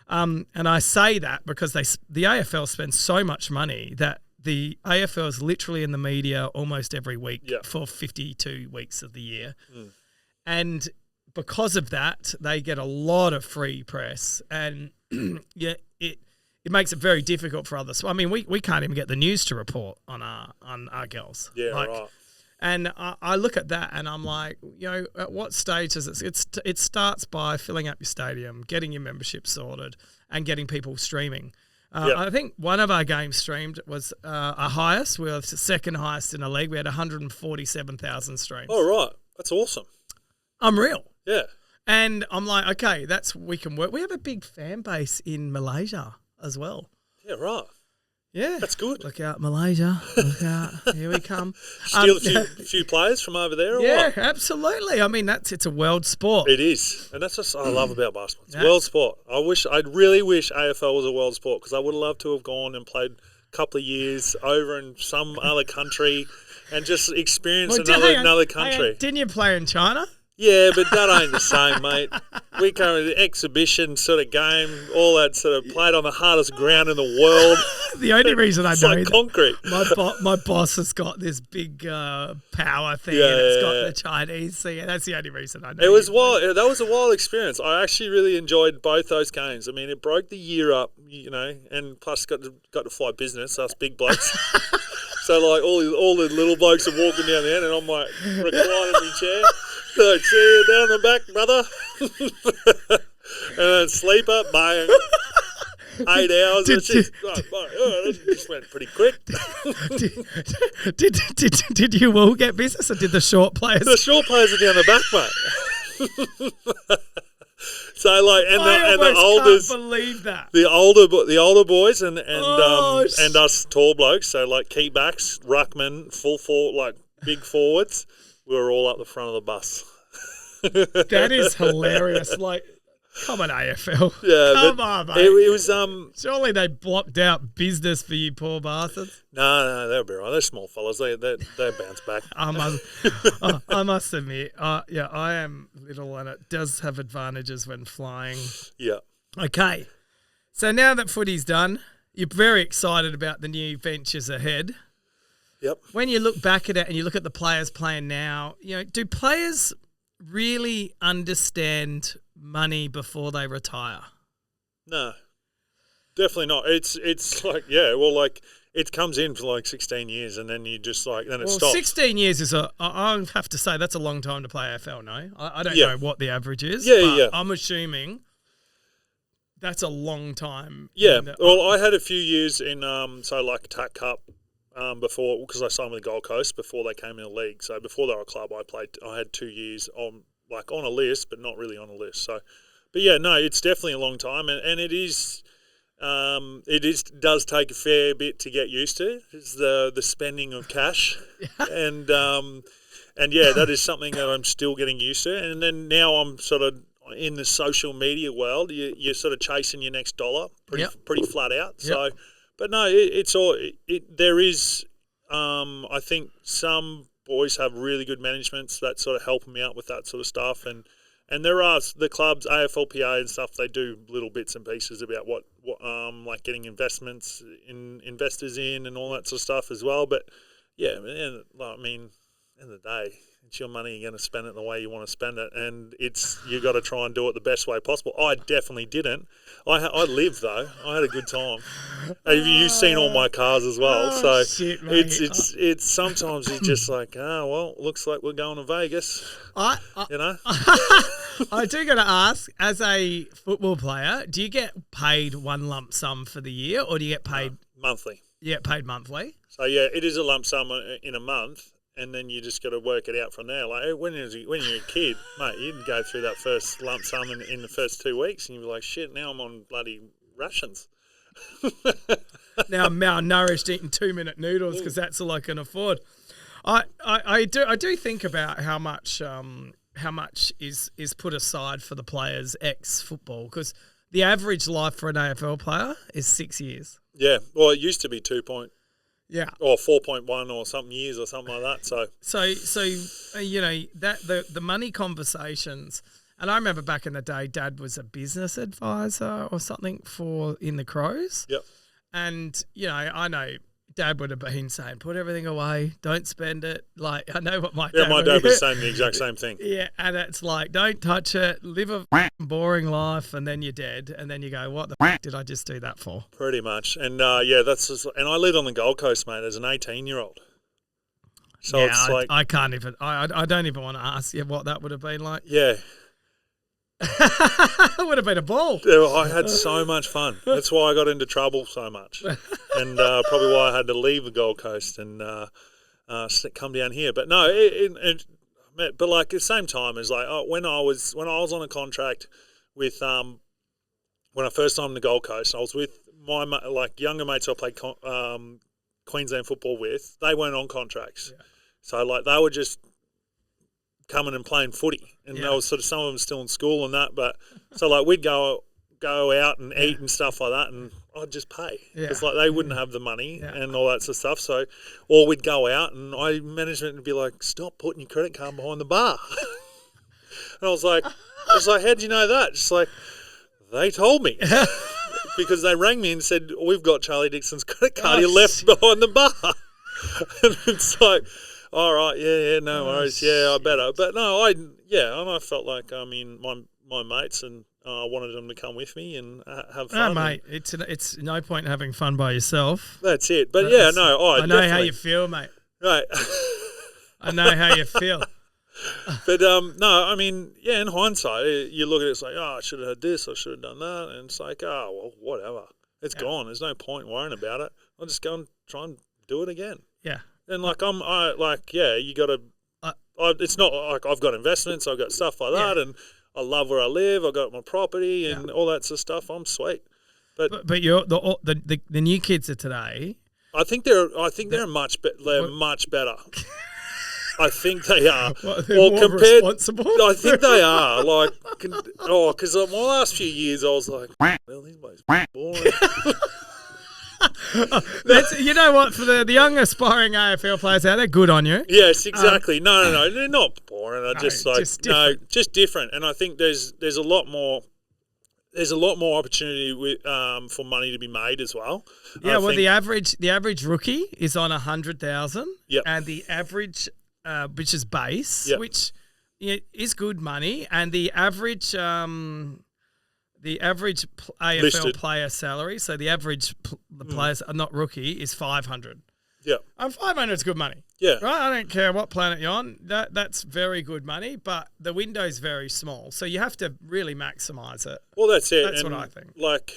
And I say that because the AFL spends so much money that the AFL is literally in the media almost every week for 52 weeks of the year. And because of that, they get a lot of free press. And it makes it very difficult for others. I mean, we can't even get the news to report on our girls. Yeah, right. And I look at that and I'm like, at what stage does it starts by filling up your stadium, getting your membership sorted, and getting people streaming. I think one of our games streamed was our highest. We were the second highest in the league. We had 147,000 streams. Oh, right. That's awesome. Unreal. Yeah. And I'm like, okay, we can work. We have a big fan base in Malaysia as well. Yeah, right. Yeah. That's good. Look out, Malaysia. Look out. Here we come. Steal a few players from over there or what? Absolutely. I mean, it's a world sport. It is. And that's what I love about basketball. It's a world sport. I really wish AFL was a world sport because I would have loved to have gone and played a couple of years over in some other country and just experience another country. Didn't you play in China? Yeah, but that ain't the same, mate. We come with the exhibition sort of game, all that sort of played on the hardest ground in the world. The only reason I know like concrete. My boss has got this big power thing, and it's got the Chinese thing. That's the only reason I know. It was wild. That was a wild experience. I actually really enjoyed both those games. I mean, it broke the year up, and plus got to fly business, us big blokes. So like all the little blokes are walking down the end, and I'm like reclining in my chair. So, see you down the back, brother. And then sleep up, mate. 8 hours. That just went pretty quick. Did you all get business, or did the short players? The short players are down the back, mate. So like, and the oldest, can't believe that. The older boys and us tall blokes. So like key backs, ruckman, full forward, like big forwards. We were all up the front of the bus. That is hilarious. Like, come on, AFL. Yeah, come on, mate. It was surely they blocked out business for you, poor bastards. No, they'll be right. They're small fellas. They bounce back. I must admit, I am little, and it does have advantages when flying. Yeah. Okay, so now that footy's done, you're very excited about the new ventures ahead. Yep. When you look back at it and you look at the players playing now, do players really understand money before they retire? No, definitely not. It's like, it comes in for like 16 years and then you just then it stops. 16 years is I have to say that's a long time to play AFL, no? I don't know what the average is. Yeah. I'm assuming that's a long time. Yeah. Well, I had a few years in, TAC Cup. Before, because I signed with the Gold Coast before they came in the league. So before they were a club, I had 2 years on a list, but not really on a list. So, but yeah, no, it's definitely a long time, and it does take a fair bit to get used to. It's the spending of cash, and yeah, that is something that I'm still getting used to. And then now I'm sort of in the social media world. You're sort of chasing your next dollar, pretty flat out. So. But no, there is, I think some boys have really good managements that sort of help them out with that sort of stuff. And there are the clubs, AFLPA and stuff, they do little bits and pieces about what like getting investors in and all that sort of stuff as well. But yeah, end of the day, it's your money. You're going to spend it the way you want to spend it, and you got to try and do it the best way possible. I definitely didn't. I lived though. I had a good time. You've seen all my cars as well, so shit, mate. it's sometimes it's just like, looks like we're going to Vegas. I do got to ask, as a football player, do you get paid one lump sum for the year, or do you get paid monthly? You get paid monthly. So yeah, it is a lump sum in a month. And then you just got to work it out from there. Like when you're a kid, mate, you'd go through that first lump sum in the first 2 weeks, and you'd be like, "Shit, now I'm on bloody rations." Now I'm malnourished, eating 2-minute noodles because that's all I can afford. I do think about how much is put aside for the players ex-football, because the average life for an AFL player is 6 years. Yeah, well, it used to be 2.5. Yeah. Or 4.1 or something years or something like that. So you know, that the money conversations, and I remember back in the day, Dad was a business advisor or something in the Crows. Yep. And, you know, I know Dad would have been saying, put everything away, don't spend it. Like, I know what my dad my dad was saying the exact same thing. Yeah, and it's like, don't touch it, live a boring life, and then you're dead. And then you go, what the did I just do that for? Pretty much. And, that's just, and I lived on the Gold Coast, mate, as an 18-year-old. So yeah, it's like... I can't even, I don't even want to ask you what that would have been like. Yeah. It would have been a ball. I had so much fun. That's why I got into trouble so much, and probably why I had to leave the Gold Coast and come down here. But no, but like at the same time as like when I was on a contract with when I first time in the Gold Coast, I was with my like younger mates I played Queensland football with. They weren't on contracts, so like they were just coming and playing footy, and there was sort of some of them still in school and that, but so like we'd go out and eat and stuff like that, and I'd just pay. It's like they wouldn't have the money and all that sort of stuff. So, or we'd go out and management would be like, "Stop putting your credit card behind the bar." And I was like, "How'd you know that?" Just like they told me. Because they rang me and said, "We've got Charlie Dixon's credit card. He left behind the bar." And it's like, all right, no worries, I better. But no, and I felt like, I mean, my mates, and I wanted them to come with me and have fun. No, mate, it's no point having fun by yourself. That's it. But I know how you feel, mate. Right. I know how you feel. But no, I mean, in hindsight, you look at it, it's like, I should have had this, I should have done that, and it's like, well, whatever. It's gone. There's no point worrying about it. I'll just go and try and do it again. Yeah. And like you got to. It's not like I've got investments, I've got stuff like that, and I love where I live. I got my property and all that sort of stuff. I'm sweet. But you're the new kids of today. I think they're much better. I think they are. More responsible? I think they are. Like, because my last few years I was like, well, these blokes boring. You know what, for the young aspiring AFL players out there, good on you. Yes, exactly. No, they're not boring. They're just like just different. And I think there's a lot more opportunity for money to be made as well. Yeah, the average rookie is on 100,000. Yep. And the average, which is base, which is good money, and the average AFL listed player salary, so the average the players are not rookie, is 500. Yeah. 500 is good money. Yeah. Right? I don't care what planet you're on. That's very good money, but the window's very small. So you have to really maximise it. Well, that's it. That's what I think. Like,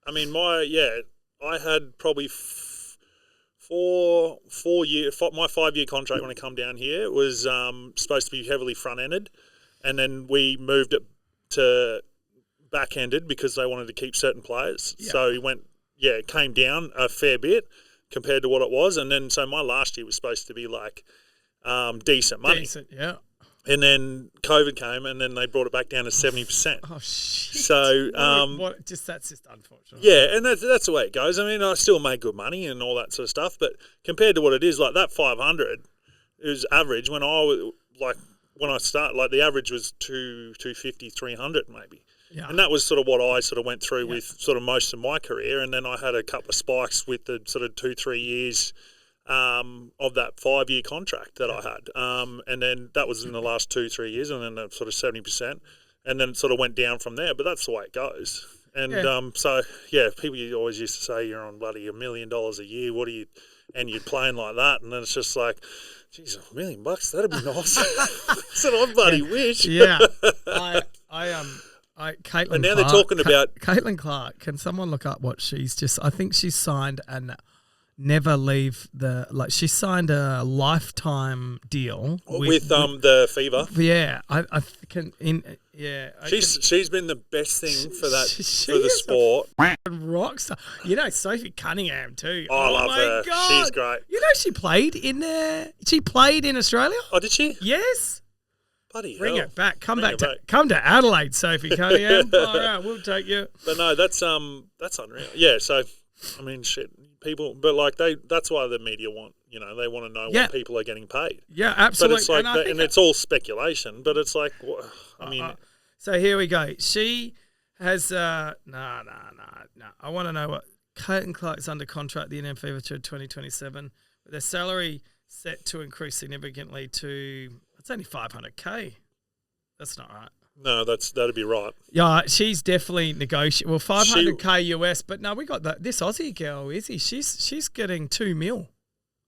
I mean, I had probably my 5-year contract when I come down here was supposed to be heavily front-ended, and then we moved it to back-ended because they wanted to keep certain players. Yeah. So it came down a fair bit compared to what it was. And then, so my last year was supposed to be like decent money. Decent, yeah. And then COVID came, and then they brought it back down to 70%. Oh, shit. So, that's just unfortunate. Yeah, and that's the way it goes. I mean, I still make good money and all that sort of stuff, but compared to what it is, like that 500 is average. When I started, like the average was 250, 300 maybe. Yeah. And that was sort of what I sort of went through with sort of most of my career. And then I had a couple of spikes with the sort of 2-3 years of that 5-year contract that I had. And then that was in the last 2-3 years, and then sort of 70%. And then it sort of went down from there. But that's the way it goes. And people always used to say you're on bloody $1 million a year. And you're playing like that. And then it's just like, geez, $1 million, that'd be nice. So I bloody wish. Yeah. Caitlin and now Clark, they're talking about Caitlin Clark. Can someone look up what she's just? I think she's signed and never leave she signed a lifetime deal with the Fever. Yeah, I can. She's been the best thing for that for the sport. Rockstar. You know Sophie Cunningham too. I love her. God. She's great. You know she played in Australia. Oh, did she? Yes. Bloody Bring hell. it back. Come to Adelaide, Sophie Cunningham. All right, we'll take you. But no, that's unreal. Yeah, so I mean, shit, people, but like that's why the media want, they want to know what people are getting paid. Yeah, absolutely. But it's like, and it's all speculation, but it's like, I mean. So here we go. She has, no. I want to know what Clayton Clark's under contract the NM Fever to 2027. With their salary set to increase significantly to, it's only $500K. That's not right. No, that'd be right. Yeah, she's definitely negotiable. Well, $500K US, but no, we got this Aussie girl, Izzy. She's getting $2 million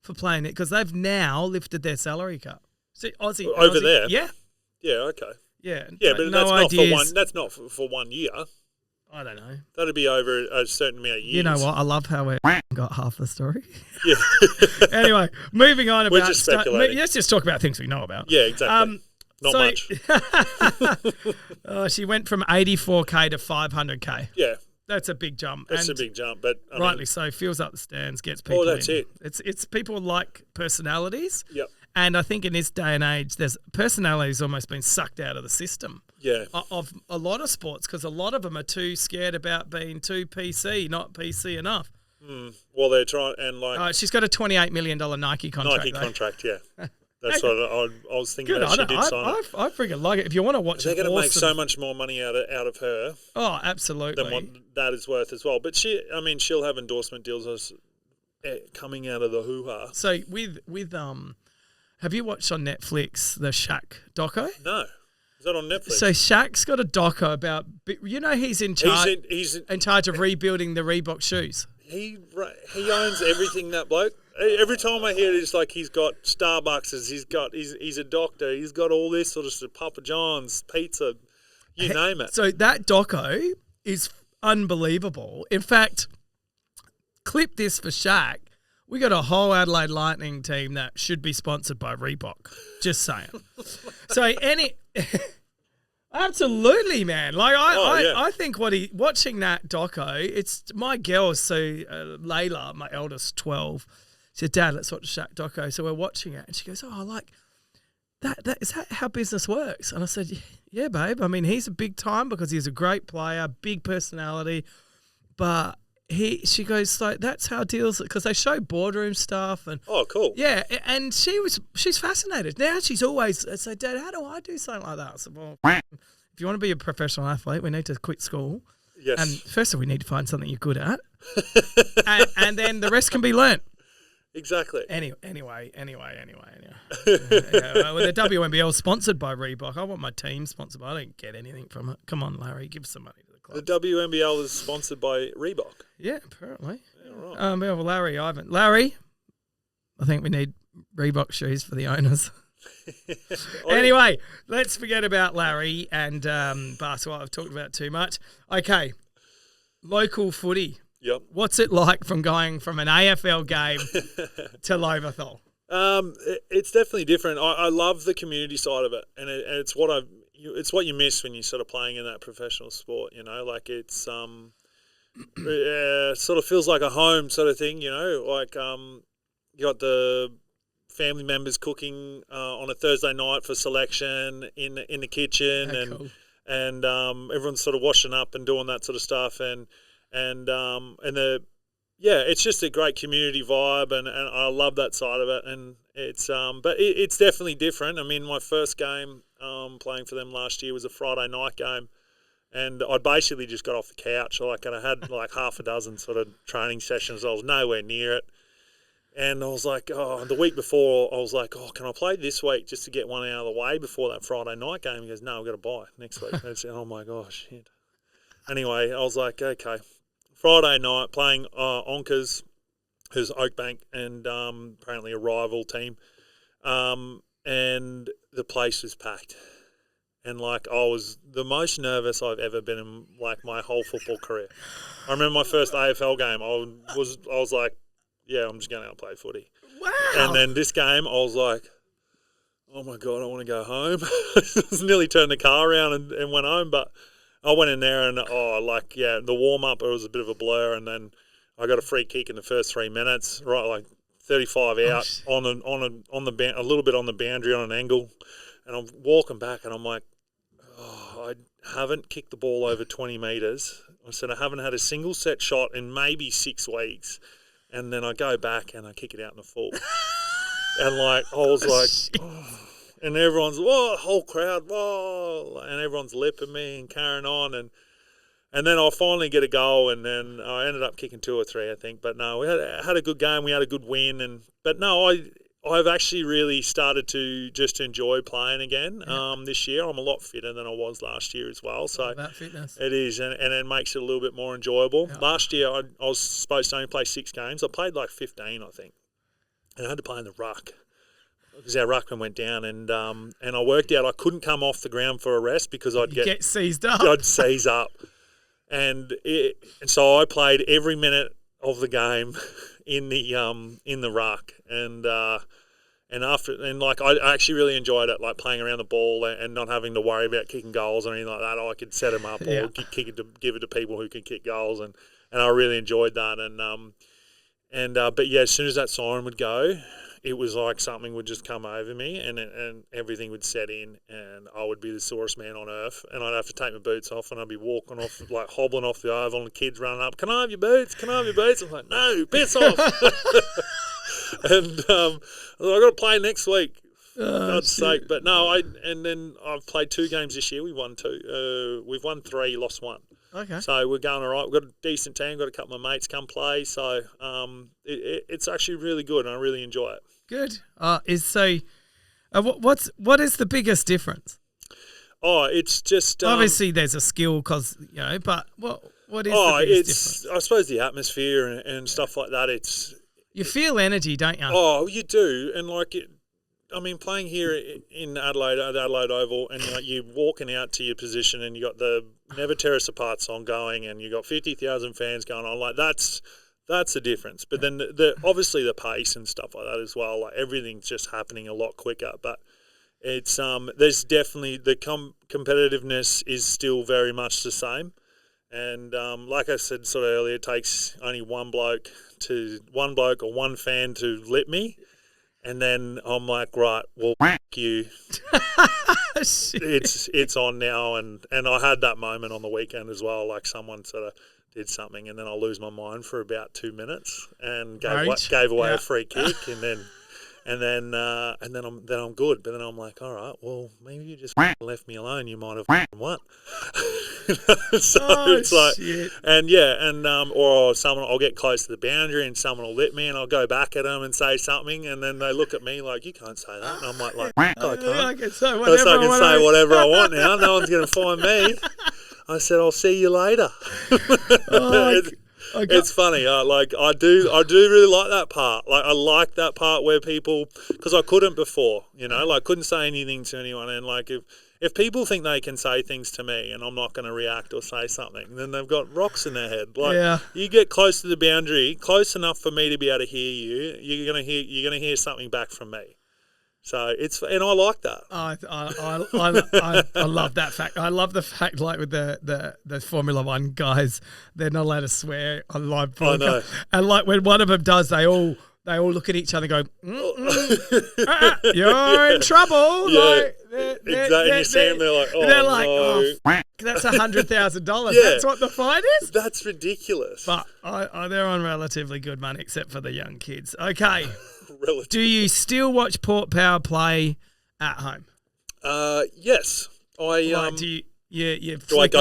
for playing it because they've now lifted their salary cap. See, Aussie over there. Yeah. Yeah. Okay. Yeah. But no that's not ideas. for one. That's not for 1 year. I don't know. That'd be over a certain amount of years. You know what? I love how we got half the story. Yeah. Anyway, moving on. We're just speculating. Let's just talk about things we know about. Yeah, exactly. Not much. She went from 84K to 500K. Yeah. That's a big jump. That's a big jump, but rightly so. Fills up the stands, gets people. That's in. it. It's people like personalities. Yep. And I think in this day and age, there's personalities almost been sucked out of the system. Yeah. Of a lot of sports because a lot of them are too scared about being too PC, not PC enough. Well, they're trying and like. She's got a $28 million Nike contract. Contract, yeah. That's what I was thinking. Good, that she did sign it. I freaking like it. If you want to watch they're it, going to make so much more money out of her. Oh, absolutely. Than what that is worth as well. But she'll have endorsement deals coming out of the hoo-ha. So with have you watched on Netflix the Shaq doco? No. Is that on Netflix? So Shaq's got a doco about he's in charge. He's in charge of rebuilding the Reebok shoes. He owns everything, that bloke. Every time I hear it, it's like he's got Starbucks, he's a doctor, he's got all this sort of stuff, Papa John's, pizza, you name it. So that doco is unbelievable. In fact, clip this for Shaq. We got a whole Adelaide Lightning team that should be sponsored by Reebok. Just saying. So absolutely, man. Like I think watching that doco, it's my girl. So Layla, my eldest, 12. She said, "Dad, let's watch the Shaq doco." So we're watching it, and she goes, "Oh, like that is that how business works?" And I said, "Yeah, babe. I mean, he's a big time because he's a great player, big personality, but." She goes like that's how deals because they show boardroom stuff and cool, yeah, and she's fascinated now. She's always say, Dad, how do I do something like that? I said, well, if you want to be a professional athlete, we need to quit school. Yes, and first of all, we need to find something you're good at, and then the rest can be learnt. Exactly. Anyway. Well, the WNBL is sponsored by Reebok. I want my team sponsored, but I don't get anything from it. Come on, Larry, give some money to the club. The WNBL is sponsored by Reebok. Yeah, apparently. Yeah, right. We have Larry, Ivan. Larry, I think we need Reebok shoes for the owners. Anyway, let's forget about Larry and basketball. I've talked about too much. Okay, local footy. Yep. What's it like from going from an AFL game to Loberthal? It's definitely different. I love the community side of it, and it's what you miss when you're sort of playing in that professional sport. Like it's sort of feels like a home sort of thing. Like you got the family members cooking on a Thursday night for selection in the kitchen, cool. and everyone's sort of washing up and doing that sort of stuff, and it's just a great community vibe, and I love that side of it. And it's but it's definitely different. I mean, my first game playing for them last year was a Friday night game, and I basically just got off the couch. And I had like half a dozen sort of training sessions. I was nowhere near it, and I was like, the week before I was like, can I play this week just to get one out of the way before that Friday night game? He goes, no, I've got to buy next week. And I said, oh my gosh, shit. Anyway, I was like, okay. Friday night playing Onkers, who's Oakbank, and apparently a rival team, and the place was packed, and like I was the most nervous I've ever been in like my whole football career. I remember my first AFL game. I was like, yeah, I'm just going out and play footy. Wow! And then this game, I was like, oh my god, I want to go home. I nearly turned the car around and went home, but. I went in there and the warm up it was a bit of a blur, and then I got a free kick in the first 3 minutes, right, like 35 out on the a little bit on the boundary on an angle, and I'm walking back and I'm like, I haven't kicked the ball over 20 meters I said, I haven't had a single set shot in maybe 6 weeks. And then I go back and I kick it out in the full. And, like, I was like, oh. And everyone's, whoa, whole crowd, whoa. And everyone's lipping me and carrying on. And then I'll finally get a goal, and then I ended up kicking 2 or 3, I think. But no, we had a good game. We had a good win. But no, I've actually really started to just enjoy playing again this year. I'm a lot fitter than I was last year as well. So that fitness. It is, and it makes it a little bit more enjoyable. Yeah. Last year, I was supposed to only play 6 games. I played like 15, I think. And I had to play in the ruck because our ruckman went down, and I worked out I couldn't come off the ground for a rest because I'd get seized up. I'd seize up. And so I played every minute of the game in the ruck, and I actually really enjoyed it, like playing around the ball and not having to worry about kicking goals or anything like that. I could set them up or kick it give it to people who can kick goals, and I really enjoyed that. But yeah, as soon as that siren would go, it was like something would just come over me, and everything would set in, and I would be the sorest man on earth, and I'd have to take my boots off, and I'd be walking off, like hobbling off the oval, and the kids running up, can I have your boots? Can I have your boots? I'm like, no, piss off. And I've got to play next week. God's sake. But no, then I've played 2 games this year. We won 2. We've won 3, lost 1. Okay. So we're going all right. We've got a decent team. Got a couple of mates come play. So it's actually really good, and I really enjoy it. Good. What is the biggest difference? Oh, it's just obviously there's a skill because but what is the biggest difference? I suppose the atmosphere and stuff like that. You feel energy, don't you? Oh, you do, and playing here in Adelaide, at Adelaide Oval, and you're walking out to your position, and you got the Never Tear Us Apart song going, and you got 50,000 fans going on. Like that's the difference. But then obviously the pace and stuff like that as well. Like everything's just happening a lot quicker. But it's there's definitely the competitiveness is still very much the same. And like I said sort of earlier, it takes only one bloke or one fan to lip me. And then I'm like, right, well, you. It's on now. And I had that moment on the weekend as well. Like someone sort of did something, and then I'll lose my mind for about 2 minutes and gave away a free kick, and then I'm good. But then I'm like, all right, well, maybe you just left me alone. You might have won. So it's like, shit. Or someone, I'll get close to the boundary and someone will lip me, and I'll go back at them and say something, and then they look at me like, you can't say that. And I'm like I can't. I can say whatever I want now. No one's going to find me. I said, I'll see you later. It's funny. I do really like that part. Like I like that part where people, because I couldn't before, couldn't say anything to anyone. And like if people think they can say things to me and I'm not going to react or say something, then they've got rocks in their head. Like you get close to the boundary, close enough for me to be able to hear you. You're going to hear something back from me. So and I like that. I love that fact. I love the fact, like with the Formula One guys, they're not allowed to swear on live broadcast. And like when one of them does, they all look at each other and go, you're in trouble. Yeah, exactly. And you see them, they're like, they're like, no. That's $100,000. Yeah. That's what the fine is? That's ridiculous. But they're on relatively good money, except for the young kids. Okay. Relative. Do you still watch Port Power play at home? Yes. Do I go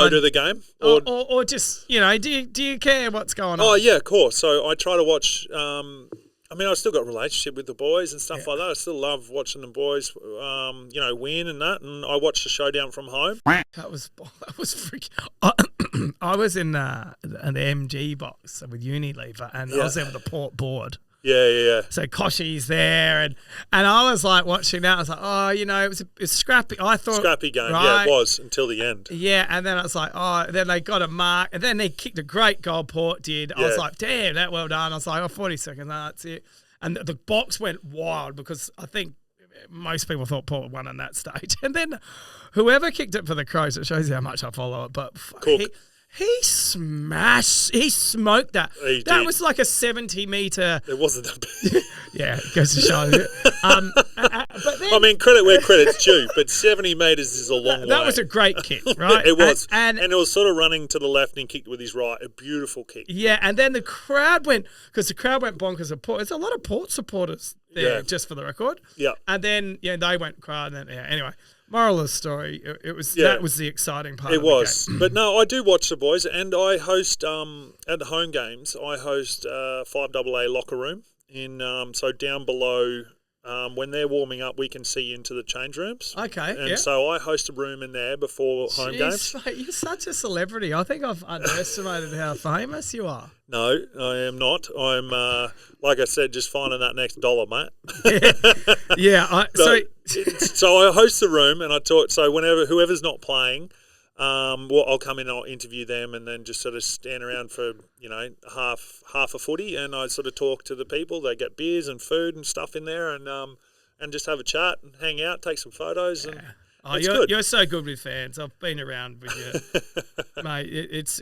to the game? Or just, do you care what's going on? Oh, yeah, of course. So I try to watch, I've still got a relationship with the boys and stuff like that. I still love watching the boys, win and that. And I watch the showdown from home. That was freaking... I was in the MG box with Unilever, and I was there with the Port board. Yeah. So Koshi's there, and I was like watching that. I was like, it was scrappy. I thought scrappy game. Right? Yeah, it was until the end. Yeah, and then I was like, then they got a mark, and then they kicked a great goal. Port did. I was like, damn, that well done. I was like, 40 seconds, that's it. And the box went wild because I think most people thought Port won on that stage. And then whoever kicked it for the Crows, it shows you how much I follow it. But He smoked that. He That did. was like a 70-meter. It wasn't that big. Yeah, it goes to show. But then, I mean, credit where credit's due, but 70 metres is a long way. that was a great kick, right? It was. And And it was sort of running to the left and he kicked with his right. A beautiful kick. yeah, and then the crowd went bonkers at Port. There's a lot of Port supporters there, Yeah. just for the record. Yeah. And then they went crowd. And then anyway, moral of the story, it was Yeah. that was the exciting part. It of the was. game. But no, I do watch the boys, and I host at the home games. I host 5AA locker room in so down below. When they're warming up, we can see into the change rooms. Okay, And yeah. so I host a room in there before home games. Jeez, mate, you're such a celebrity. I think I've underestimated how famous you are. No, I am not. I'm like I said, just finding that next dollar, mate. Yeah. So I host the room and I talk. So whoever's not playing, I'll come in and I'll interview them and then just sort of stand around for half a footy and I sort of talk to the people. They get beers and food and stuff in there and just have a chat and hang out, take some photos and. Oh, It's good. you're so good with fans. I've been around with you, mate. It's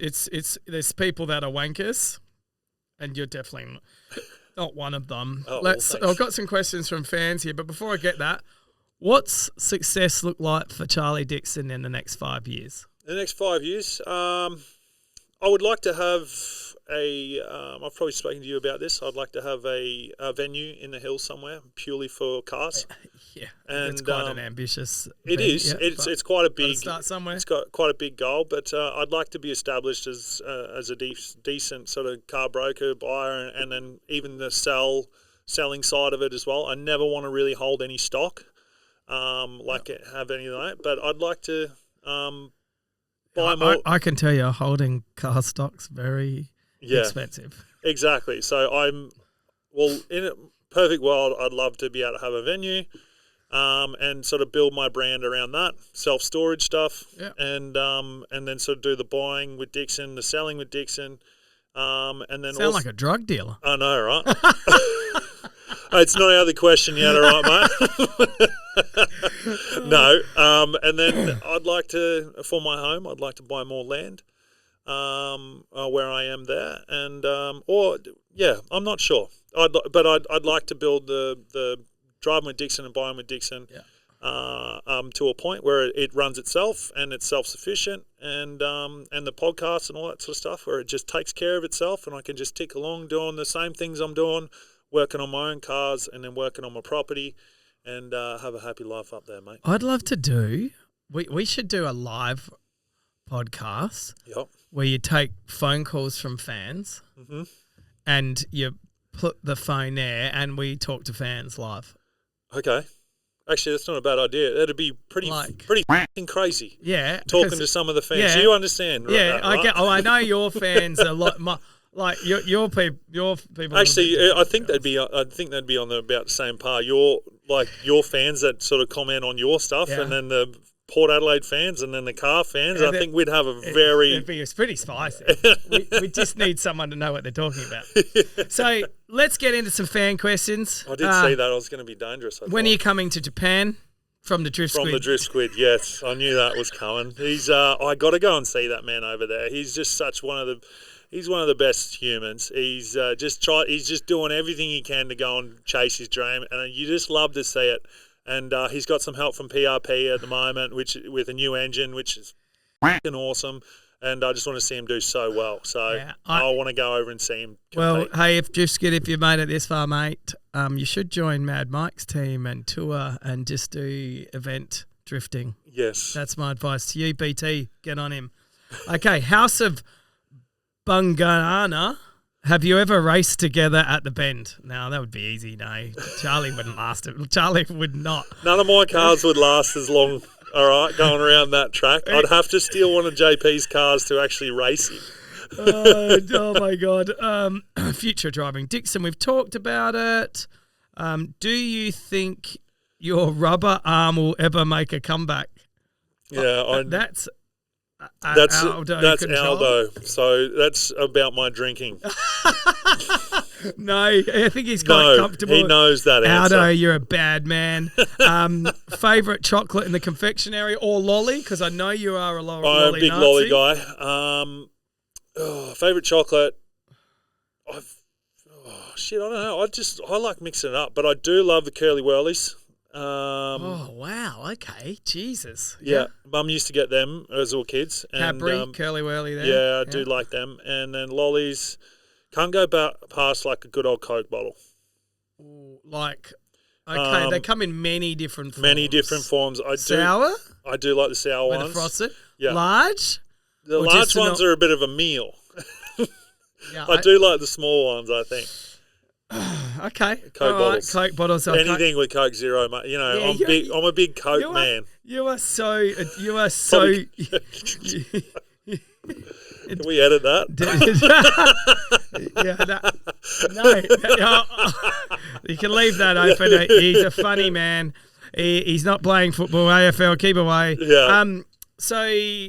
there's people that are wankers, and you're definitely not one of them. Oh, well, thanks. I've got some questions from fans here, but before I get that, what's success look like for Charlie Dixon in the next 5 years? The next 5 years, I would like to have I've probably spoken to you about this. I'd like to have a venue in the hills somewhere, purely for cars. Yeah, And, it's quite an ambitious. It venue, is. yeah, but It's quite a gotta big. start somewhere. It's got quite a big goal, but I'd like to be established as a decent sort of car broker, buyer, and then even the selling side of it as well. I never want to really hold any stock, have anything like that. But I'd like to buy more. I can tell you, holding car stock's very Yeah. expensive. Exactly. So in a perfect world, I'd love to be able to have a venue, and sort of build my brand around that self-storage stuff, Yeah. and then sort of do the buying with Dixon, the selling with Dixon, and then Sound like a drug dealer. I know, right? It's not out of the question yet, all right, mate? No. And then I'd like to, for my home, I'd like to buy more land. Where I am there, and I'm not sure. I'd like to build the driving with Dixon and buying with Dixon, to a point where it runs itself and it's self-sufficient, and the podcasts and all that sort of stuff, where it just takes care of itself, and I can just tick along doing the same things I'm doing, working on my own cars and then working on my property, and have a happy life up there, mate. I'd love to do. We should do a live podcast. Yep. Where you take phone calls from fans, Mm-hmm. and you put the phone there, and we talk to fans live. Okay. Actually, that's not a bad idea. That'd be pretty f***ing crazy. Yeah, Talking to some of the fans. yeah. You understand? Yeah, that, I right? get. Oh, I know your fans a lot. Like your people. Actually, I think they'd be on about the same par. Your fans that sort of comment on your stuff, Yeah. and then the Port Adelaide fans, and then the car fans. Yeah, I think we'd have a very. It's pretty spicy. we just need someone to know what they're talking about. So let's get into some fan questions. I did see that. I was going to be dangerous. When are you coming to Japan from the Drift From Squid? the Drift Squid, yes, I knew that was coming. He's I got to go and see that man over there. He's just he's one of the best humans. He's just doing everything he can to go and chase his dream, and you just love to see it. And he's got some help from PRP at the moment, with a new engine, which is f***ing awesome. And I just want to see him do so well. So Yeah, I want to go over and see him compete. Well, hey, if you made it this far, mate, you should join Mad Mike's team and tour and just do event drifting. Yes. That's my advice to you, BT. Get on him. Okay, House of Bungana. Have you ever raced together at the Bend? No, that would be easy. No, Charlie wouldn't last it. Charlie would not. None of my cars would last as long, all right, going around that track. I'd have to steal one of JP's cars to actually race him. Oh my God. Future driving. Dixon, we've talked about it. Do you think your rubber arm will ever make a comeback? Yeah, That's That's control. Aldo. So that's about my drinking. No, I think he's quite comfortable. He knows that Aldo, answer. you're a bad man. Favorite chocolate in the confectionery or lolly? Because I know you are a lolly I'm a big Nazi. lolly guy. Favourite chocolate? I don't know. I like mixing it up, but I do love the curly whirlies. Oh, wow. Okay. Jesus. Yeah. Mum used to get them as all kids. And, Cadbury, curly whirly there. Yeah, I do like them. And then lollies, can't go past like a good old Coke bottle. Ooh, okay, they come in many different forms. Sour? I do like the sour ones. With the frosted? Yeah. Large? The large ones are a bit of a meal. Yeah, I do like the small ones, I think. Okay. Coke bottles. Coke bottles. Anything with Coke Zero, mate. You know, I'm a big Coke man. You are so. Can we edit that? No. You can leave that open. He's a funny man. He's not playing football. AFL, keep away. Yeah. So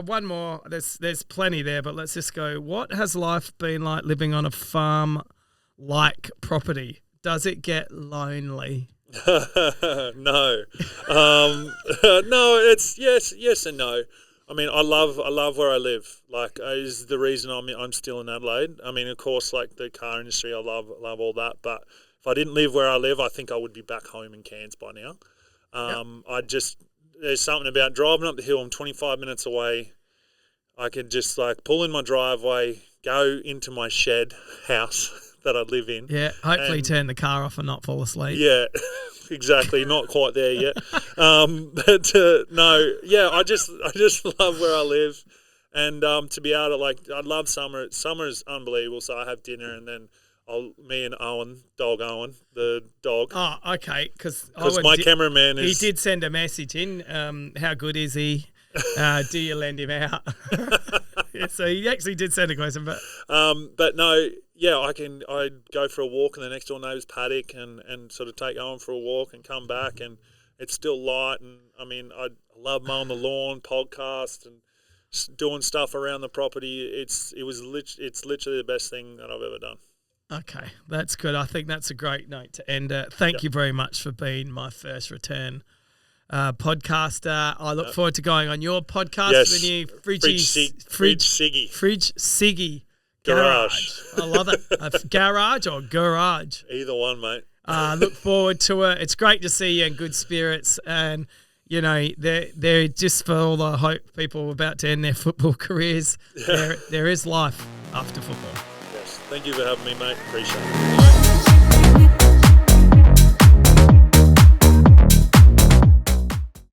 one more. There's plenty there, but let's just go. What has life been like living on a farm-like property? Does it get lonely? No. No, it's yes and no. I mean, I love where I live. Like, is the reason I'm still in Adelaide. I mean, of course, like the car industry, I love all that. But if I didn't live where I live, I think I would be back home in Cairns by now. There's something about driving up the hill. I'm 25 minutes away. I could just like pull in my driveway, go into my shed house that I live in. Yeah, hopefully turn the car off and not fall asleep. Yeah, exactly. Not quite there yet. No, yeah, I just love where I live, and to be able to I love summer. Summer is unbelievable. So I have dinner, and then me and Owen, the dog. Oh, okay. Because my cameraman is. He did send a message in. How good is he? Do you lend him out? Yeah, so he actually did send a question, but no, yeah, I go for a walk in the next door neighbour's paddock and sort of take Owen for a walk and come back, and it's still light, and I mean I love mowing the lawn, podcast, and doing stuff around the property. It's literally the best thing that I've ever done. Okay, that's good. I think that's a great note to end it. Thank you very much for being my first return podcaster. I look forward to going on your podcast, the new Fridge Siggy Garage. I love it. Garage or Garage? Either one, mate. Look forward to it. It's great to see you in good spirits, and you know they're just for all the hope people about to end their football careers. There is life after football. Yes, thank you for having me, mate. Appreciate it.